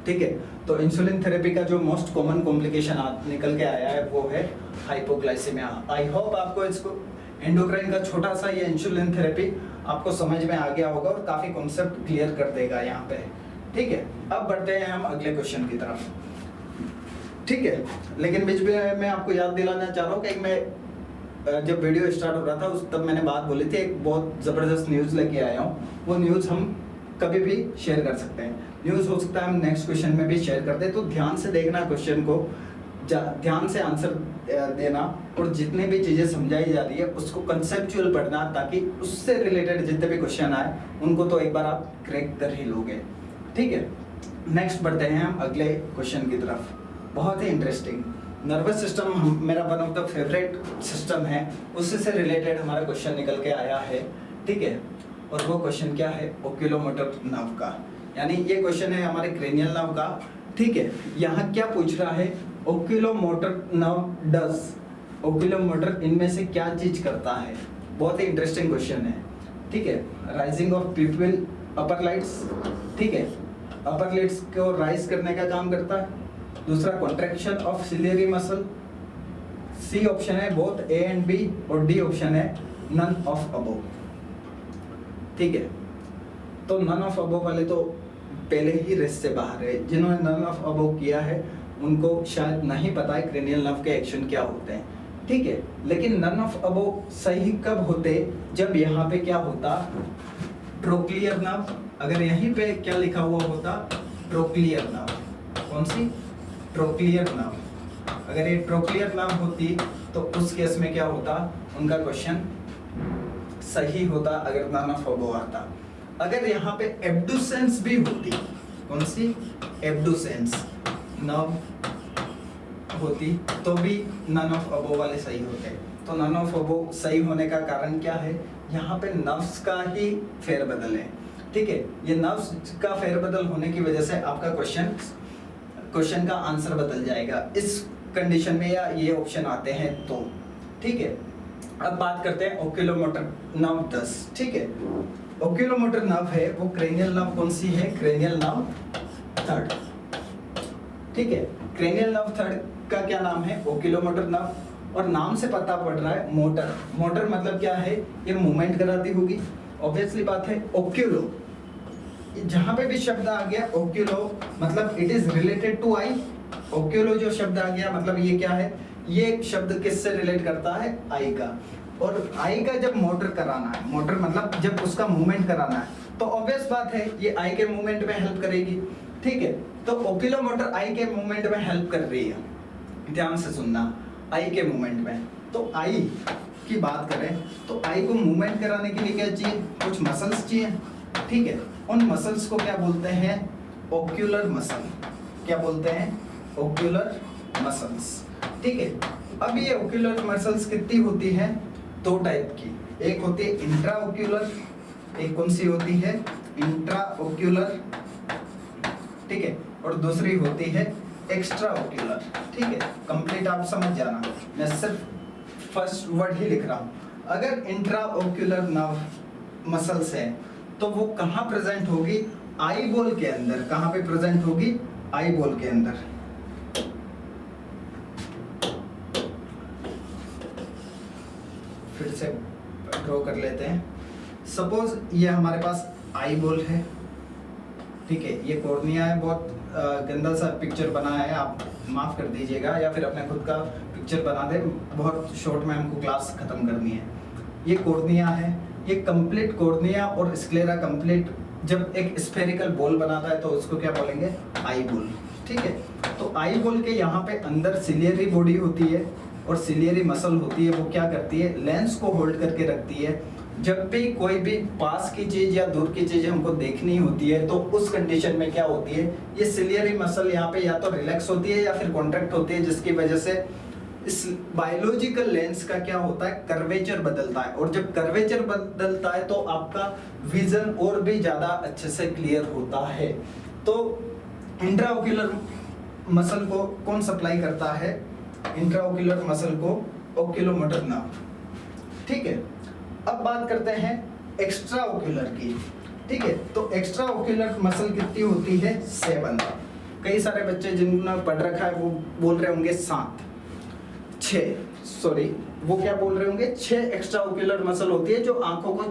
Speaker 1: ठीक है, तो इंसुलिन थेरेपी का जो मोस्ट कॉमन कॉम्प्लिकेशन निकल के आया है वो है हाइपोग्लाइसीमिया। आई होप आपको इसको एंडोक्राइन का छोटा सा ये इंसुलिन थेरेपी आपको समझ में आ गया होगा और काफी कॉन्सेप्ट क्लियर कर देगा यहाँ पे। ठीक है, अब बढ़ते हैं हम अगले क्वेश्चन की तरफ। ठीक है, लेकिन बीच में मैं आपको याद दिलाना चाह रहा हूँ कि मैं जब वीडियो स्टार्ट हो रहा था उस तब मैंने बात बोली थी, एक बहुत जबरदस्त न्यूज़ लेके आया हूँ। वो न्यूज़ हम कभी भी शेयर कर सकते हैं, न्यूज़ हो सकता है हम नेक्स्ट क्वेश्चन में भी शेयर कर दें। तो ध्यान से देखना क्वेश्चन को, ध्यान से आंसर देना, और जितनी भी चीज़ें समझाई जा रही है उसको कंसेप्चुअल पढ़ना, ताकि उससे रिलेटेड जितने भी क्वेश्चन आए उनको तो एक बार आप क्रैक कर ही लोगे। ठीक है, नेक्स्ट बढ़ते हैं हम अगले क्वेश्चन की तरफ। बहुत ही इंटरेस्टिंग, नर्वस सिस्टम मेरा one of the favourite system है, उससे से रिलेटेड हमारा क्वेश्चन निकल के आया है। ठीक है, और वो क्वेश्चन क्या है, ओक्यूलोमोटर नर्व का, यानी ये क्वेश्चन है हमारे क्रेनियल नर्व का। ठीक है, यहाँ क्या पूछ रहा है, ओक्यूलोमोटर नर्व डज, ओक्यूलोमोटर इनमें से क्या चीज करता है। बहुत ही इंटरेस्टिंग क्वेश्चन है। ठीक है, राइजिंग ऑफ पिupil अपर लाइड्स। ठीक है, अपर लिड्स को राइज करने का काम करता है। दूसरा, contraction of ciliary muscle. C option है बोथ ए एंड बी, और डी ऑप्शन है नन ऑफ अबोव। ठीक है, तो नन ऑफ अबोव वाले तो पहले ही रेस से बाहर है। जिन्होंने नन ऑफ अबोव किया है उनको शायद नहीं पता है क्रेनियल नर्व के एक्शन क्या होते हैं। ठीक है, लेकिन नन ऑफ अबोव सही कब होते, जब यहाँ पे क्या होता, ट्रोक्लियर नर्व। अगर यहीं पे क्या लिखा हुआ होता, ट्रोक्लियर नर्व। कौन सी, ट्रोक्लियर नर्व। अगर ये ट्रोक्लियर नर्व होती तो उस केस में क्या होता, उनका क्वेश्चन सही होता अगर नन ऑफ अबोव आता। अगर यहाँ पे एब्डुसेंस भी होती, कौन सी, एब्डुसेंस नर्व होती, तो भी नन ऑफ अबोव वाले सही होते। तो नन ऑफ अबोव सही होने का कारण क्या है, यहाँ पे नर्व्स का ही फेरबदल है। ठीक है, ये नर्व्स का फेरबदल होने की वजह से आपका क्वेश्चन का आंसर बदल जाएगा इस कंडीशन में, या ये ऑप्शन आते हैं तो। ठीक है, अब बात करते हैं ओक्यूलोमोटर नर्व 10। ठीक है, ओक्यूलोमोटर नर्व है वो क्रेनियल नर्व कौन सी है, क्रेनियल नर्व 3rd। ठीक है, क्रेनियल नर्व 3rd का क्या नाम है, ओक्यूलोमोटर नर्व। और नाम से पता पड़ रहा है मोटर। मोटर मतलब क्या है, ये मूवमेंट कराती होगी, ऑब्वियसली बात है। ओक्यूलो, जहां पे भी शब्द आ गया ओक्यूलो मतलब इट इज रिलेटेड टू आई। ओक्यूलो जो शब्द आ गया मतलब ये क्या है, ये शब्द किससे रिलेट करता है, आई का। और आई का जब मोटर कराना है, मोटर मतलब जब उसका मूवमेंट कराना है, तो ऑब्वियस बात है ये आई के मूवमेंट में हेल्प करेगी। ठीक है, तो ओक्यूलोमोटर आई के मूवमेंट में हेल्प कर रही है। ध्यान से सुनना, आई के मूवमेंट में। तो आई की बात करें तो आई को मूवमेंट कराने के लिए क्या चाहिए, कुछ मसल्स चाहिए। ठीक है, उन मसल्स को क्या बोलते हैं, ओक्यूलर मसल। क्या बोलते हैं, ओक्यूलर मसल्स। ठीक है, अब ये ओक्यूलर मसल्स कितनी होती है, 2 टाइप की। एक होती है इंट्रा ओक्यूलर, एक कौन सी होती है, इंट्रा ओक्यूलर। ठीक है, और दूसरी होती है एक्स्ट्रा ओक्यूलर। ठीक है, कंप्लीट आप समझ जाना, मैं सिर्फ फर्स्ट वर्ड ही लिख रहा हूँ। अगर इंट्रा ओक्यूलर नर्व मसल्स है तो वो कहाँ प्रेजेंट होगी, आई बॉल के अंदर। कहाँ पे प्रेजेंट होगी, आई बॉल के अंदर। फिर से ड्रॉ कर लेते हैं। सपोज ये हमारे पास आई बॉल है। ठीक है, ये कॉर्निया है, बहुत गंदा सा पिक्चर बना है, आप माफ कर दीजिएगा, या फिर अपने खुद का पिक्चर बना दे, बहुत शॉर्ट में हमको क्लास खत्म करनी है। ये कॉर्निया है, ये कंप्लीट कॉर्निया और स्क्लेरा कंप्लीट जब एक स्फेरिकल बॉल बनाता है तो उसको क्या बोलेंगे, आई बॉल। ठीक है, तो आई बॉल के यहाँ पे अंदर सिलियरी बॉडी होती है और सिलियरी मसल होती है, वो क्या करती है, लेंस को होल्ड करके रखती है। जब भी कोई भी पास की चीज या दूर की चीज हमको देखनी होती है तो उस कंडीशन में क्या होती है, ये सिलियरी मसल यहाँ पे या तो रिलैक्स होती है या फिर कॉन्ट्रैक्ट होती है, जिसकी वजह से इस बायोलॉजिकल लेंस का क्या होता है, कर्वेचर बदलता है। और जब कर्वेचर बदलता है तो आपका विजन और भी ज्यादा अच्छे से क्लियर होता है। तो इंट्राओक्यूलर मसल को कौन सप्लाई करता है, इंट्राओक्यूलर मसल को ओक्यूलोमोटर नर्व। ठीक है, अब बात करते हैं एक्स्ट्रा ओक्यूलर की। ठीक है, तो एक्स्ट्रा ओक्यूलर मसल कितनी होती है, 7। कई सारे बच्चे जिन्होंने पढ़ रखा है वो बोल रहे होंगे 7, 6, सॉरी वो क्या बोल रहे होंगे, 6 एक्स्ट्रा ओक्यूलर मसल होती है जो आंखों को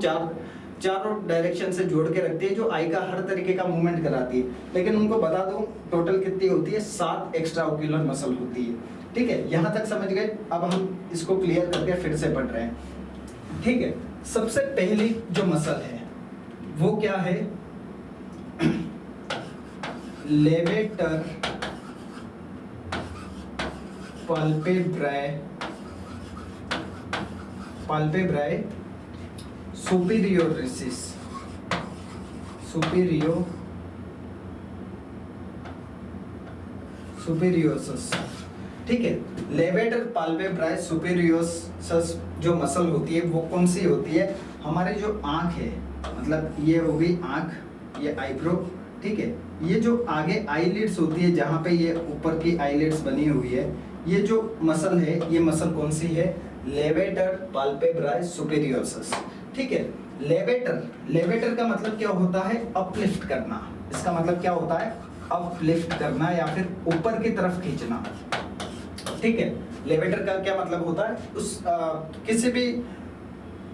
Speaker 1: चारों डायरेक्शन से जोड़ के रखती है, जो आई का हर तरीके का मूवमेंट कराती है। लेकिन उनको बता दूं टोटल कितनी होती है, 7 एक्स्ट्रा ओक्यूलर मसल होती है। ठीक है, यहाँ तक समझ गए। अब हम इसको क्लियर करके फिर से पढ़ रहे हैं। ठीक है, सबसे पहली जो मसल है वो क्या है, लेवेटर पाल्पेब्राई सुपीरियोरस। ठीक है, लेवेटर पाल्पेब्राई सुपीरियोरस जो मसल होती है वो कौन सी होती है, हमारी जो आंख है, मतलब ये होगी आंख, ये आईब्रो। ठीक है, ये जो आगे आईलिड्स होती है, जहाँ पे ये ऊपर की आईलिड्स बनी हुई है, ये जो मसल है, ये मसल कौन सी है, लेवेटर पाल्पेब्राई सुपीरियोरस। ठीक है, लेवेटर का मतलब क्या होता है, अपलिफ्ट करना। इसका मतलब क्या होता है, अपलिफ्ट करना या फिर ऊपर की तरफ खींचना। ठीक है, लेवेटर का क्या मतलब होता है, किसी भी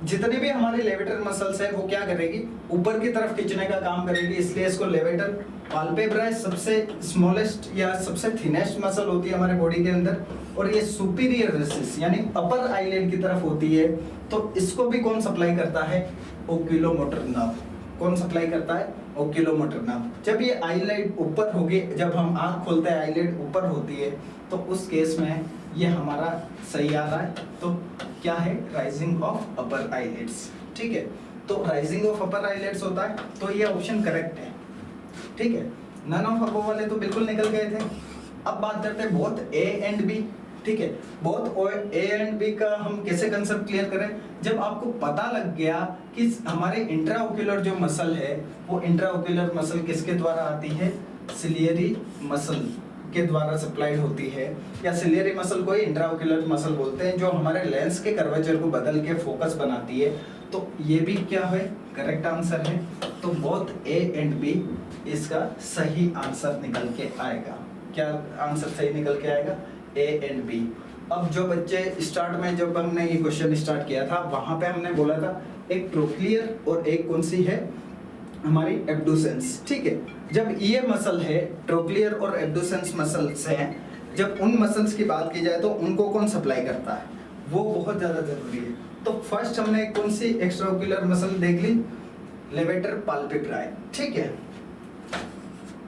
Speaker 1: जितने भी हमारे लेवेटर मसल्स है वो क्या करेगी, ऊपर की तरफ खींचने का काम करेगी, इसलिए इसको लेवेटर पाल्पेब्राई सबसे स्मॉलेस्ट या सबसे थिनेस्ट मसल होती है हमारे बॉडी के अंदर, और ये सुपीरियर रेसिस यानी अपर आईलिड की तरफ होती है। तो इसको भी कौन सप्लाई करता है, ओक्यूलोमोटर नर्व। कौन सप्लाई करता है, ओक्यूलोमोटर नर्व। जब ये आईलिड ऊपर होगी, जब हम आंख खोलते हैं आईलिड ऊपर होती है, तो उस केस में ये हमारा सही आ रहा है। तो क्या है, राइजिंग ऑफ अपर आईलिड्स। ठीक है, तो राइजिंग ऑफ अपर आईलिड्स होता है, तो ये ऑप्शन करेक्ट है। ठीक है, नन ऑफ अबव वाले तो बिल्कुल निकल गए थे। अब बात करते हैं बोथ ए एंड बी। ठीक है, बोथ ए एंड बी का हम कैसे कंसेप्ट क्लियर करें, जब आपको पता लग गया कि हमारे इंट्राओक्यूलर जो मसल है वो इंट्राओक्यूलर मसल किसके द्वारा आती है, सिलियरी मसल के द्वारा सप्लाइड होती है, या सिलियरी मसल को ही इंट्राओक्यूलर मसल बोलते हैं, जो हमारे लेंस के कर्वेचर को बदल के फोकस बनाती है। तो ये भी क्या है, करेक्ट आंसर है। तो बोथ ए एंड बी इसका सही आंसर निकल के आएगा। क्या आंसर सही निकल के आएगा, ए एंड बी। अब जो बच्चे स्टार्ट में जब हमने ये क्वेश्चन स्टार्ट किया था, वहां पे हमने बोला था एक ट्रोक्लियर और एक कौन सी है, हमारी एब्डुसेंस। ठीक है, जब ये मसल है, ट्रोक्लियर और एब्डुसेंस मसल्स हैं, जब उन मसल्स की बात की जाए तो उनको कौन सप्लाई करता है, वो बहुत ज्यादा जरूरी है। तो फर्स्ट हमने कौन सी एक्स्ट्राओक्यूलर मसल देख ली, लेवेटर पाल्पेब्राई। ठीक है,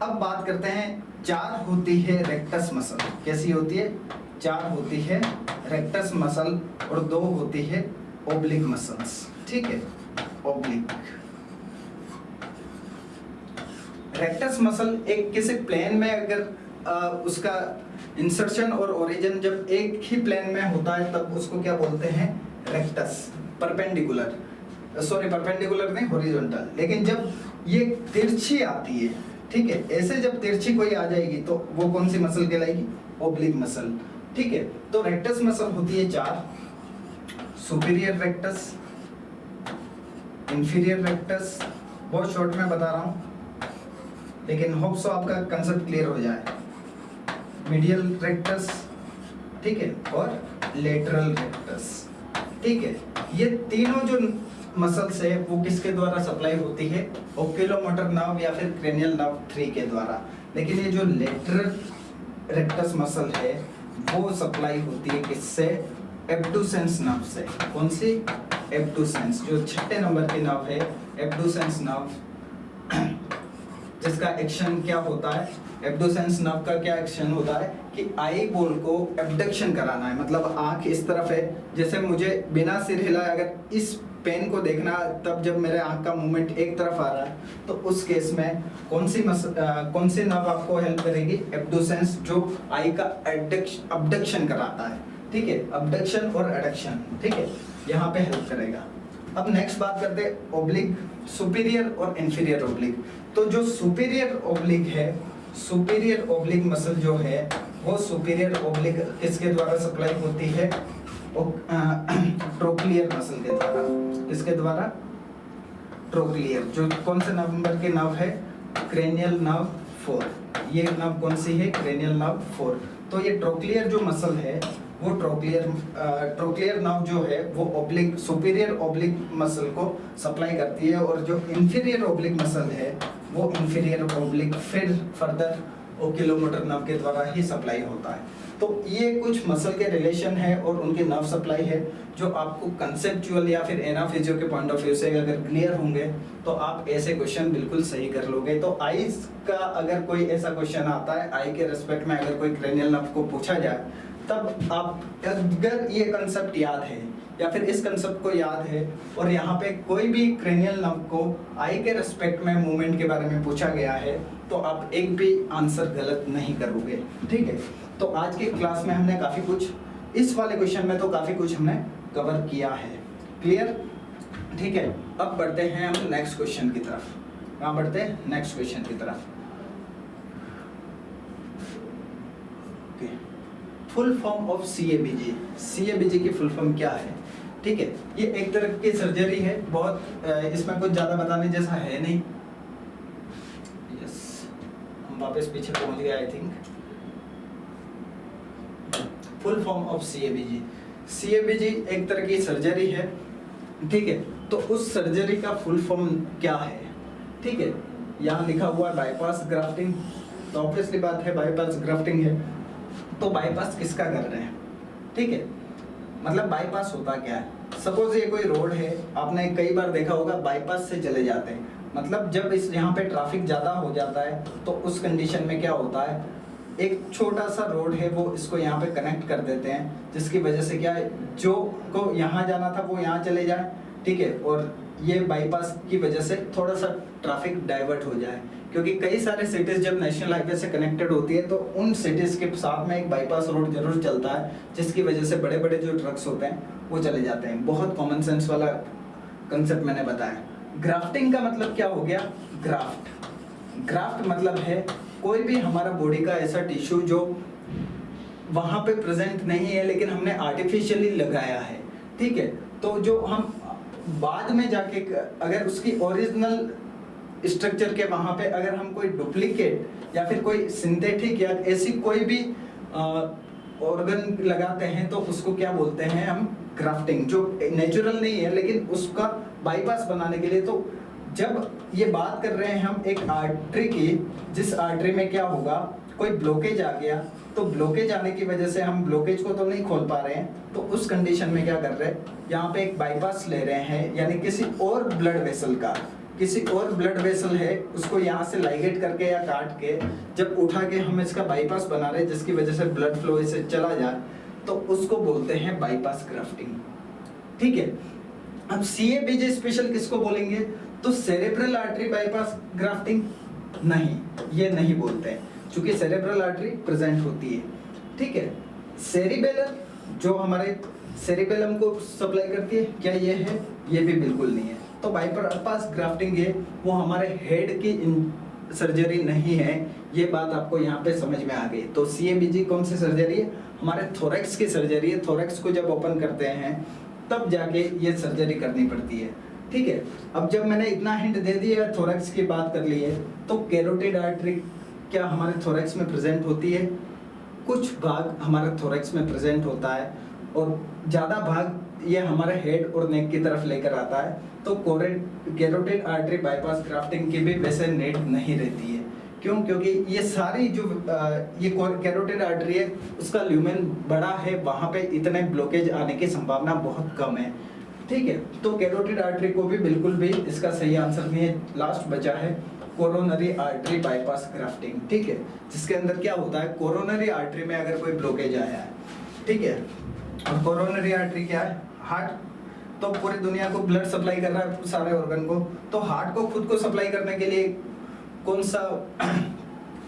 Speaker 1: अब बात करते हैं, 4 होती है रेक्टस मसल। कैसी होती है, 4 होती है रेक्टस मसल और 2 होती है ओब्लिक मसल्स। ठीक है, ओब्लिक रेक्टस मसल एक किसी प्लेन में अगर उसका इंसर्शन और ओरिजिन जब एक ही प्लेन में होता है तब उसको क्या बोलते हैं, रेक्टस। परपेंडिकुलर नहीं, हॉरिजॉन्टल। लेकिन जब ये तिरछी आती है, ठीक है, ऐसे जब तिरछी कोई आ जाएगी तो वो कौन सी मसल कहलाएगी, ओब्लिक मसल। ठीक है, तो रेक्टस मसल होती है 4, सुपीरियर रेक्टस, इंफीरियर रेक्टस, बहुत शॉर्ट में बता रहा हूँ लेकिन होप सो आपका कंसेप्ट क्लियर हो जाए, मीडियल रेक्टस, ठीक है, और लेटरल रेक्टस। ठीक है, ये तीनों जो मसल्स है वो किसके द्वारा सप्लाई होती है, ओक्यूलोमोटर नर्व या फिर क्रेनियल नर्व 3 के द्वारा। लेकिन ये जो लेटरल रेक्टस मसल है वो सप्लाई होती है किससे, एब्डुसेंस नर्व से। कौन सी, एब्डुसेंस, जो 6 नंबर की नर्व है, एब्डुसेंस नर्व जिसका एक्शन क्या होता है, एब्डोसेंस नर्व का क्या एक्शन होता है कि आई बॉल को एब्डक्शन कराना है, मतलब आंख इस तरफ है, जैसे मुझे बिना सिर हिलाए अगर इस पेन को देखना, तब जब मेरे आंख का मूवमेंट एक तरफ आ रहा है तो उस केस में कौन सी नर्व आपको हेल्प करेगी, एब्डोसेंस, जो आई का अबडक्शन कराता है, ठीक है, अबडक्शन और एडक्शन, ठीक है, यहाँ पे हेल्प करेगा। अब नेक्स्ट बात करते हैं ओब्लिक, सुपीरियर और इंफीरियर ओब्लिक। तो जो सुपीरियर ओब्लिक है, सुपीरियर ओब्लिक मसल जो है वो सुपीरियर ओब्लिक किसके द्वारा सप्लाई होती है, ट्रोक्लियर मसल के द्वारा। इसके द्वारा ट्रोक्लियर, जो कौन से नंबर के नर्व है, क्रेनियल नर्व 4, ये नर्व कौन सी है, क्रेनियल नर्व 4। तो ये ट्रोक्लियर जो मसल है वो ट्रोक्लियर नर्व जो है वो ओब्लिक, सुपीरियर ओब्लिक मसल को सप्लाई करती है, और जो इंफीरियर ओब्लिक मसल है वो इंफीरियर ओब्लिक फिर फर्दर ओक्यूलोमोटर नर्व के द्वारा ही सप्लाई होता है। तो ये कुछ मसल के रिलेशन है और उनकी नर्व सप्लाई है जो आपको कंसेप्चुअल या फिर एनाफिजियो के पॉइंट ऑफ व्यू से अगर क्लियर होंगे तो आप ऐसे क्वेश्चन बिल्कुल सही कर लोगे। तो आईज का अगर कोई ऐसा क्वेश्चन आता है, आई के रेस्पेक्ट में अगर कोई क्रेनियल नर्व को पूछा जाए, तब आप अगर ये कंसेप्ट याद है या फिर इस कंसेप्ट को याद है और यहाँ पे कोई भी क्रेनियल नर्व को आई के रेस्पेक्ट में मूवमेंट के बारे में पूछा गया है तो आप एक भी आंसर गलत नहीं करोगे, ठीक है। तो आज के क्लास में हमने काफ़ी कुछ, इस वाले क्वेश्चन में तो काफ़ी कुछ हमने कवर किया है, क्लियर, ठीक है। अब बढ़ते हैं हम नेक्स्ट क्वेश्चन की तरफ। कहाँ बढ़ते हैं, नेक्स्ट क्वेश्चन की तरफ। Full form of CABG, CABG की फुल फॉर्म क्या है, ठीक है। ये एक तरह की सर्जरी है, बहुत इसमें कुछ ज़्यादा बताने जैसा है नहीं। यस, हम वापस पीछे पहुंच गए I think. Full form of CABG एक तरह की सर्जरी है, ठीक है। तो उस सर्जरी का फुल फॉर्म क्या है, ठीक है। यहाँ लिखा हुआ बाईपास ग्राफ्टिंग, तो ऑब्वियसली बात है बाईपास ग्राफ्टिंग है। तो बाईपास किसका कर रहे हैं, ठीक है, मतलब बाईपास होता क्या है। सपोज ये कोई रोड है, आपने कई बार देखा होगा बाईपास से चले जाते हैं, मतलब जब इस यहाँ पे ट्रैफिक ज़्यादा हो जाता है तो उस कंडीशन में क्या होता है, एक छोटा सा रोड है वो इसको यहाँ पे कनेक्ट कर देते हैं, जिसकी वजह से क्या है, जो को यहाँ जाना था वो यहाँ चले जाए, ठीक है, और ये बाईपास की वजह से थोड़ा सा ट्रैफिक डाइवर्ट हो जाए, क्योंकि कई सारे सिटीज जब नेशनल हाईवे से कनेक्टेड होती है तो उन सिटीज के साथ में एक बाईपास रोड जरूर चलता है, जिसकी वजह से बड़े बड़े जो ट्रक्स होते हैं वो चले जाते हैं। बहुत कॉमन सेंस वाला कंसेप्ट मैंने बताया। ग्राफ्टिंग का मतलब क्या हो गया, ग्राफ्ट मतलब है कोई भी हमारा बॉडी का ऐसा टिश्यू जो वहां पे प्रेजेंट नहीं है लेकिन हमने आर्टिफिशियली लगाया है, ठीक है। तो जो हम बाद में जाके अगर उसकी ओरिजिनल स्ट्रक्चर के वहां पे अगर हम कोई डुप्लीकेट या फिर कोई सिंथेटिक या ऐसी कोई भी ऑर्गन लगाते हैं तो उसको क्या बोलते हैं हम, ग्राफ्टिंग, जो नेचुरल नहीं है लेकिन उसका बाईपास बनाने के लिए। तो जब ये बात कर रहे हैं हम एक आर्टरी की, जिस आर्टरी में क्या होगा, कोई ब्लॉकेज आ गया, तो ब्लॉकेज आने की वजह से हम ब्लॉकेज को तो नहीं खोल पा रहे हैं, तो उस कंडीशन में क्या कर रहे हैं, यहाँ पे एक बाईपास ले रहे हैं, यानी किसी और ब्लड वेसल का, किसी और ब्लड वेसल है उसको यहाँ से लाइगेट करके या काट के जब उठा के हम इसका बाईपास बना रहे हैं, जिसकी वजह से ब्लड फ्लो इसे चला जाए, तो उसको बोलते हैं बाईपास ग्राफ्टिंग, ठीक है। अब CABG स्पेशल किसको बोलेंगे, तो सेरेब्रल आर्टरी बाईपास ग्राफ्टिंग नहीं, ये नहीं बोलते हैं, क्योंकि सेरेब्रल आर्टरी प्रेजेंट होती है, ठीक है। सेरिबेलर जो हमारे सेरिबेलम को सप्लाई करती है, क्या ये है, ये भी बिल्कुल नहीं है। तो बाईपास ग्राफ्टिंग है वो हमारे हेड की सर्जरी नहीं है, ये बात आपको यहाँ पे समझ में आ गई। तो CABG कौन सी सर्जरी है, हमारे थोरैक्स की सर्जरी है। थोरैक्स को जब ओपन करते हैं तब जाके ये सर्जरी करनी पड़ती है, ठीक है। अब जब मैंने इतना हिंट दे दिया, थोरैक्स की बात कर ली है, तो कैरोटिड आर्टरी क्या हमारे थोरैक्स में प्रेजेंट होती है, कुछ भाग हमारे थोरैक्स में प्रेजेंट होता है और ज़्यादा भाग ये हमारे हेड और नेक की तरफ लेकर आता है। तो कैरोटिड आर्टरी बाईपास ग्राफ्टिंग की भी वैसे नीड नहीं रहती है, क्यों, क्योंकि ये सारी जो ये कैरोटिड आर्टरी है उसका ल्यूमेन बड़ा है, वहाँ पे इतने ब्लॉकेज आने की संभावना बहुत कम है, ठीक है। तो कैरोटिड आर्टरी को भी बिल्कुल भी इसका सही आंसर नहीं है। लास्ट बचा है कोरोनरी आर्टरी बाईपास ग्राफ्टिंग, ठीक है, जिसके अंदर क्या होता है, कोरोनरी आर्टरी में अगर कोई ब्लॉकेज आया है, ठीक है, और कोरोनरी आर्टरी क्या है, हार्ट, तो पूरी दुनिया को ब्लड सप्लाई कर रहा है सारे ऑर्गन को, तो हार्ट को खुद को सप्लाई करने के लिए कौन सा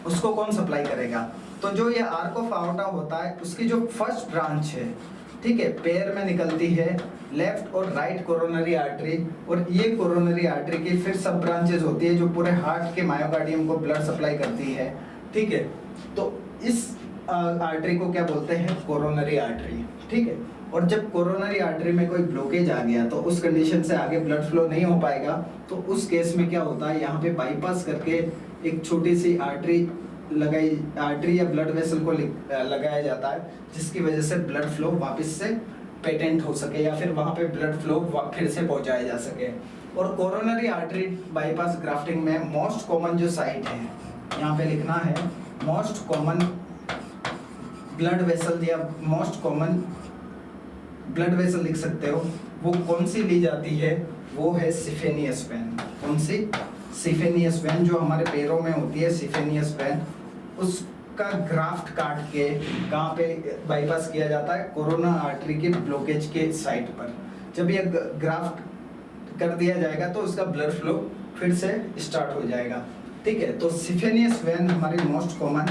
Speaker 1: उसको कौन सप्लाई करेगा, तो जो ये आर्क ऑफ आर्टा होता है उसकी जो फर्स्ट ब्रांच है, ठीक है, पैर में निकलती है लेफ्ट और राइट कोरोनरी आर्टरी, और ये कोरोनरी आर्टरी की फिर सब ब्रांचेस होती है जो पूरे हार्ट के मायोकार्डियम को ब्लड सप्लाई करती है, ठीक है, तो इस आर्टरी को क्या बोलते हैं, कोरोनरी आर्टरी, ठीक है, और जब कोरोनरी आर्टरी में कोई ब्लॉकेज आ गया तो उस कंडीशन से आगे ब्लड फ्लो नहीं हो पाएगा, तो उस केस में क्या होता है, यहाँ पे बाईपास करके एक छोटी सी आर्टरी या ब्लड वेसल को लगाया जाता है, जिसकी वजह से ब्लड फ्लो वापस से पेटेंट हो सके या फिर वहाँ पे ब्लड फ्लो फिर से पहुँचाया जा सके। और कोरोनरी आर्टरी बाईपास ग्राफ्टिंग में मोस्ट कॉमन जो साइट है, यहाँ पे लिखना है मोस्ट कॉमन ब्लड वेसल या मोस्ट कॉमन ब्लड वेसल लिख सकते हो, वो कौन सी ली जाती है, वो है सिफेनियस वेन। कौन सी, सिफेनियस वेन, जो हमारे पैरों में होती है सिफेनियस वेन, उसका ग्राफ्ट काट के कहाँ पे बाईपास किया जाता है, कोरोना आर्टरी के ब्लॉकेज के साइट पर। जब ये ग्राफ्ट कर दिया जाएगा तो उसका ब्लड फ्लो फिर से स्टार्ट हो जाएगा, ठीक है। तो सिफेनियस वेन हमारी मोस्ट कॉमन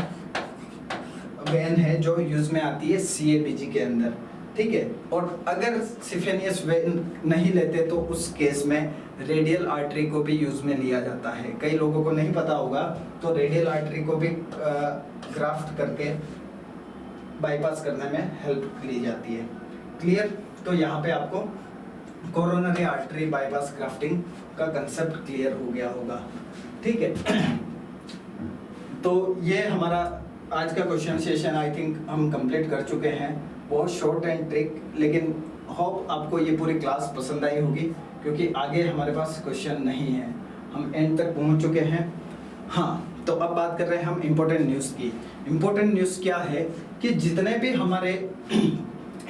Speaker 1: वेन है जो यूज में आती है CABG के अंदर, ठीक है। और अगर सिफेनियस वेन नहीं लेते तो उस केस में रेडियल आर्टरी को भी यूज में लिया जाता है। कई लोगों को नहीं पता होगा, तो रेडियल आर्टरी को भी ग्राफ्ट करके बाईपास करने में हेल्प ली जाती है। क्लियर? तो यहाँ पे आपको कोरोनरी आर्टरी बाईपास ग्राफ्टिंग का कंसेप्ट क्लियर हो गया होगा, ठीक है। तो ये हमारा आज का क्वेश्चन सेशन आई थिंक हम कंप्लीट कर चुके हैं। बहुत शॉर्ट एंड ट्रिक, लेकिन होप आपको ये पूरी क्लास पसंद आई होगी, क्योंकि आगे हमारे पास क्वेश्चन नहीं है, हम एंड तक पहुंच चुके हैं। हाँ, तो अब बात कर रहे हैं हम इम्पोर्टेंट न्यूज़ की। इम्पोर्टेंट न्यूज़ क्या है कि जितने भी हमारे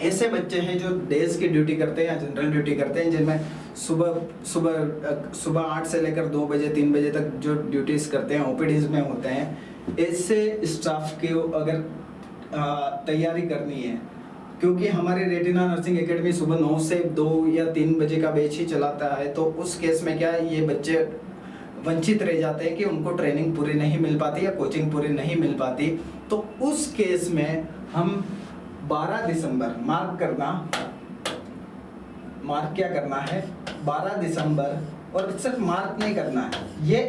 Speaker 1: ऐसे बच्चे हैं जो डेज की ड्यूटी करते हैं या जनरल ड्यूटी करते हैं, जिनमें सुबह 8 से लेकर 2 बजे 3 बजे तक जो ड्यूटीज़ करते हैं, OPDs में होते हैं, ऐसे स्टाफ की अगर तैयारी करनी है, क्योंकि हमारी रेटिना नर्सिंग एकेडमी सुबह 9 से 2 या 3 बजे का बैच ही चलाता है, तो उस केस में क्या है, ये बच्चे वंचित रह जाते हैं कि उनको ट्रेनिंग पूरी नहीं मिल पाती या कोचिंग पूरी नहीं मिल पाती। तो उस केस में हम 12 दिसंबर मार्क क्या करना है, 12 दिसंबर, और सिर्फ मार्क नहीं करना है, ये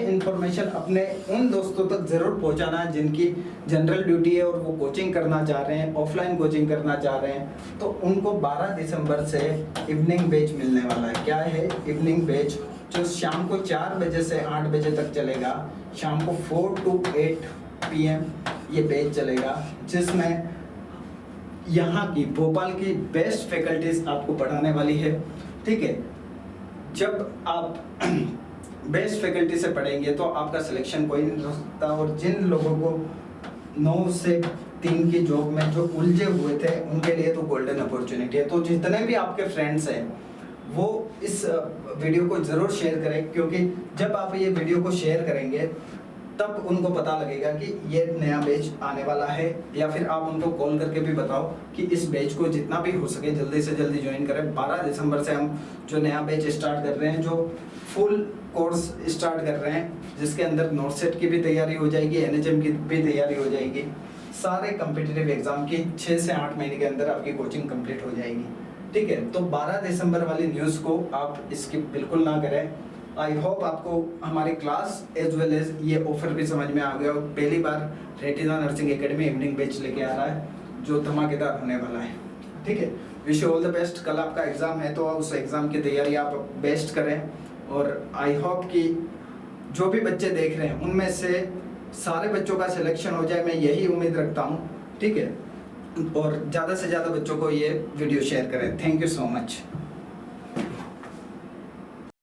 Speaker 1: इन्फॉर्मेशन अपने उन दोस्तों तक जरूर पहुंचाना है जिनकी जनरल ड्यूटी है और वो कोचिंग करना चाह रहे हैं, ऑफलाइन कोचिंग करना चाह रहे हैं। तो उनको 12 दिसंबर से इवनिंग बैच मिलने वाला है। क्या है इवनिंग बैच? जो शाम को 4 बजे से 8 बजे तक चलेगा, शाम को 4 to 8 PM ये बैच चलेगा, जिसमें यहाँ की भोपाल की बेस्ट फैकल्टीज आपको पढ़ाने वाली है, ठीक है। जब आप बेस्ट फैकल्टी से पढ़ेंगे तो आपका सिलेक्शन कोई नहीं हो सकता, और जिन लोगों को 9 से 3 की जॉब में जो उलझे हुए थे, उनके लिए तो गोल्डन अपॉर्चुनिटी है। तो जितने भी आपके फ्रेंड्स हैं वो इस वीडियो को ज़रूर शेयर करें, क्योंकि जब आप ये वीडियो को शेयर करेंगे तब उनको पता लगेगा कि ये नया बैच आने वाला है, या फिर आप उनको कॉल करके भी बताओ कि इस बैच को जितना भी हो सके जल्दी से जल्दी ज्वाइन करें। 12 दिसंबर से हम जो नया बैच स्टार्ट कर रहे हैं, जो फुल कोर्स स्टार्ट कर रहे हैं, जिसके अंदर नॉर्सेट की भी तैयारी हो जाएगी, NHM की भी तैयारी हो जाएगी, सारे कम्पिटिटिव एग्जाम की 6 से 8 महीने के अंदर आपकी कोचिंग कंप्लीट हो जाएगी, ठीक है। तो 12 दिसंबर वाली न्यूज़ को आप स्किप बिल्कुल ना करें। आई होप आपको हमारी क्लास एज वेल एज ये ऑफर भी समझ में आ गया, और पहली बार Retina nursing academy evening batch लेके आ रहा है जो धमाकेदार होने वाला है, ठीक है। Wish you all the best. कल आपका एग्जाम है तो उस एग्जाम की तैयारी आप बेस्ट करें, और आई होप कि जो भी बच्चे देख रहे हैं उनमें से सारे बच्चों का सिलेक्शन हो जाए, मैं यही उम्मीद रखता हूँ, ठीक है। और ज़्यादा से ज़्यादा बच्चों को ये वीडियो शेयर करें। Thank you so much.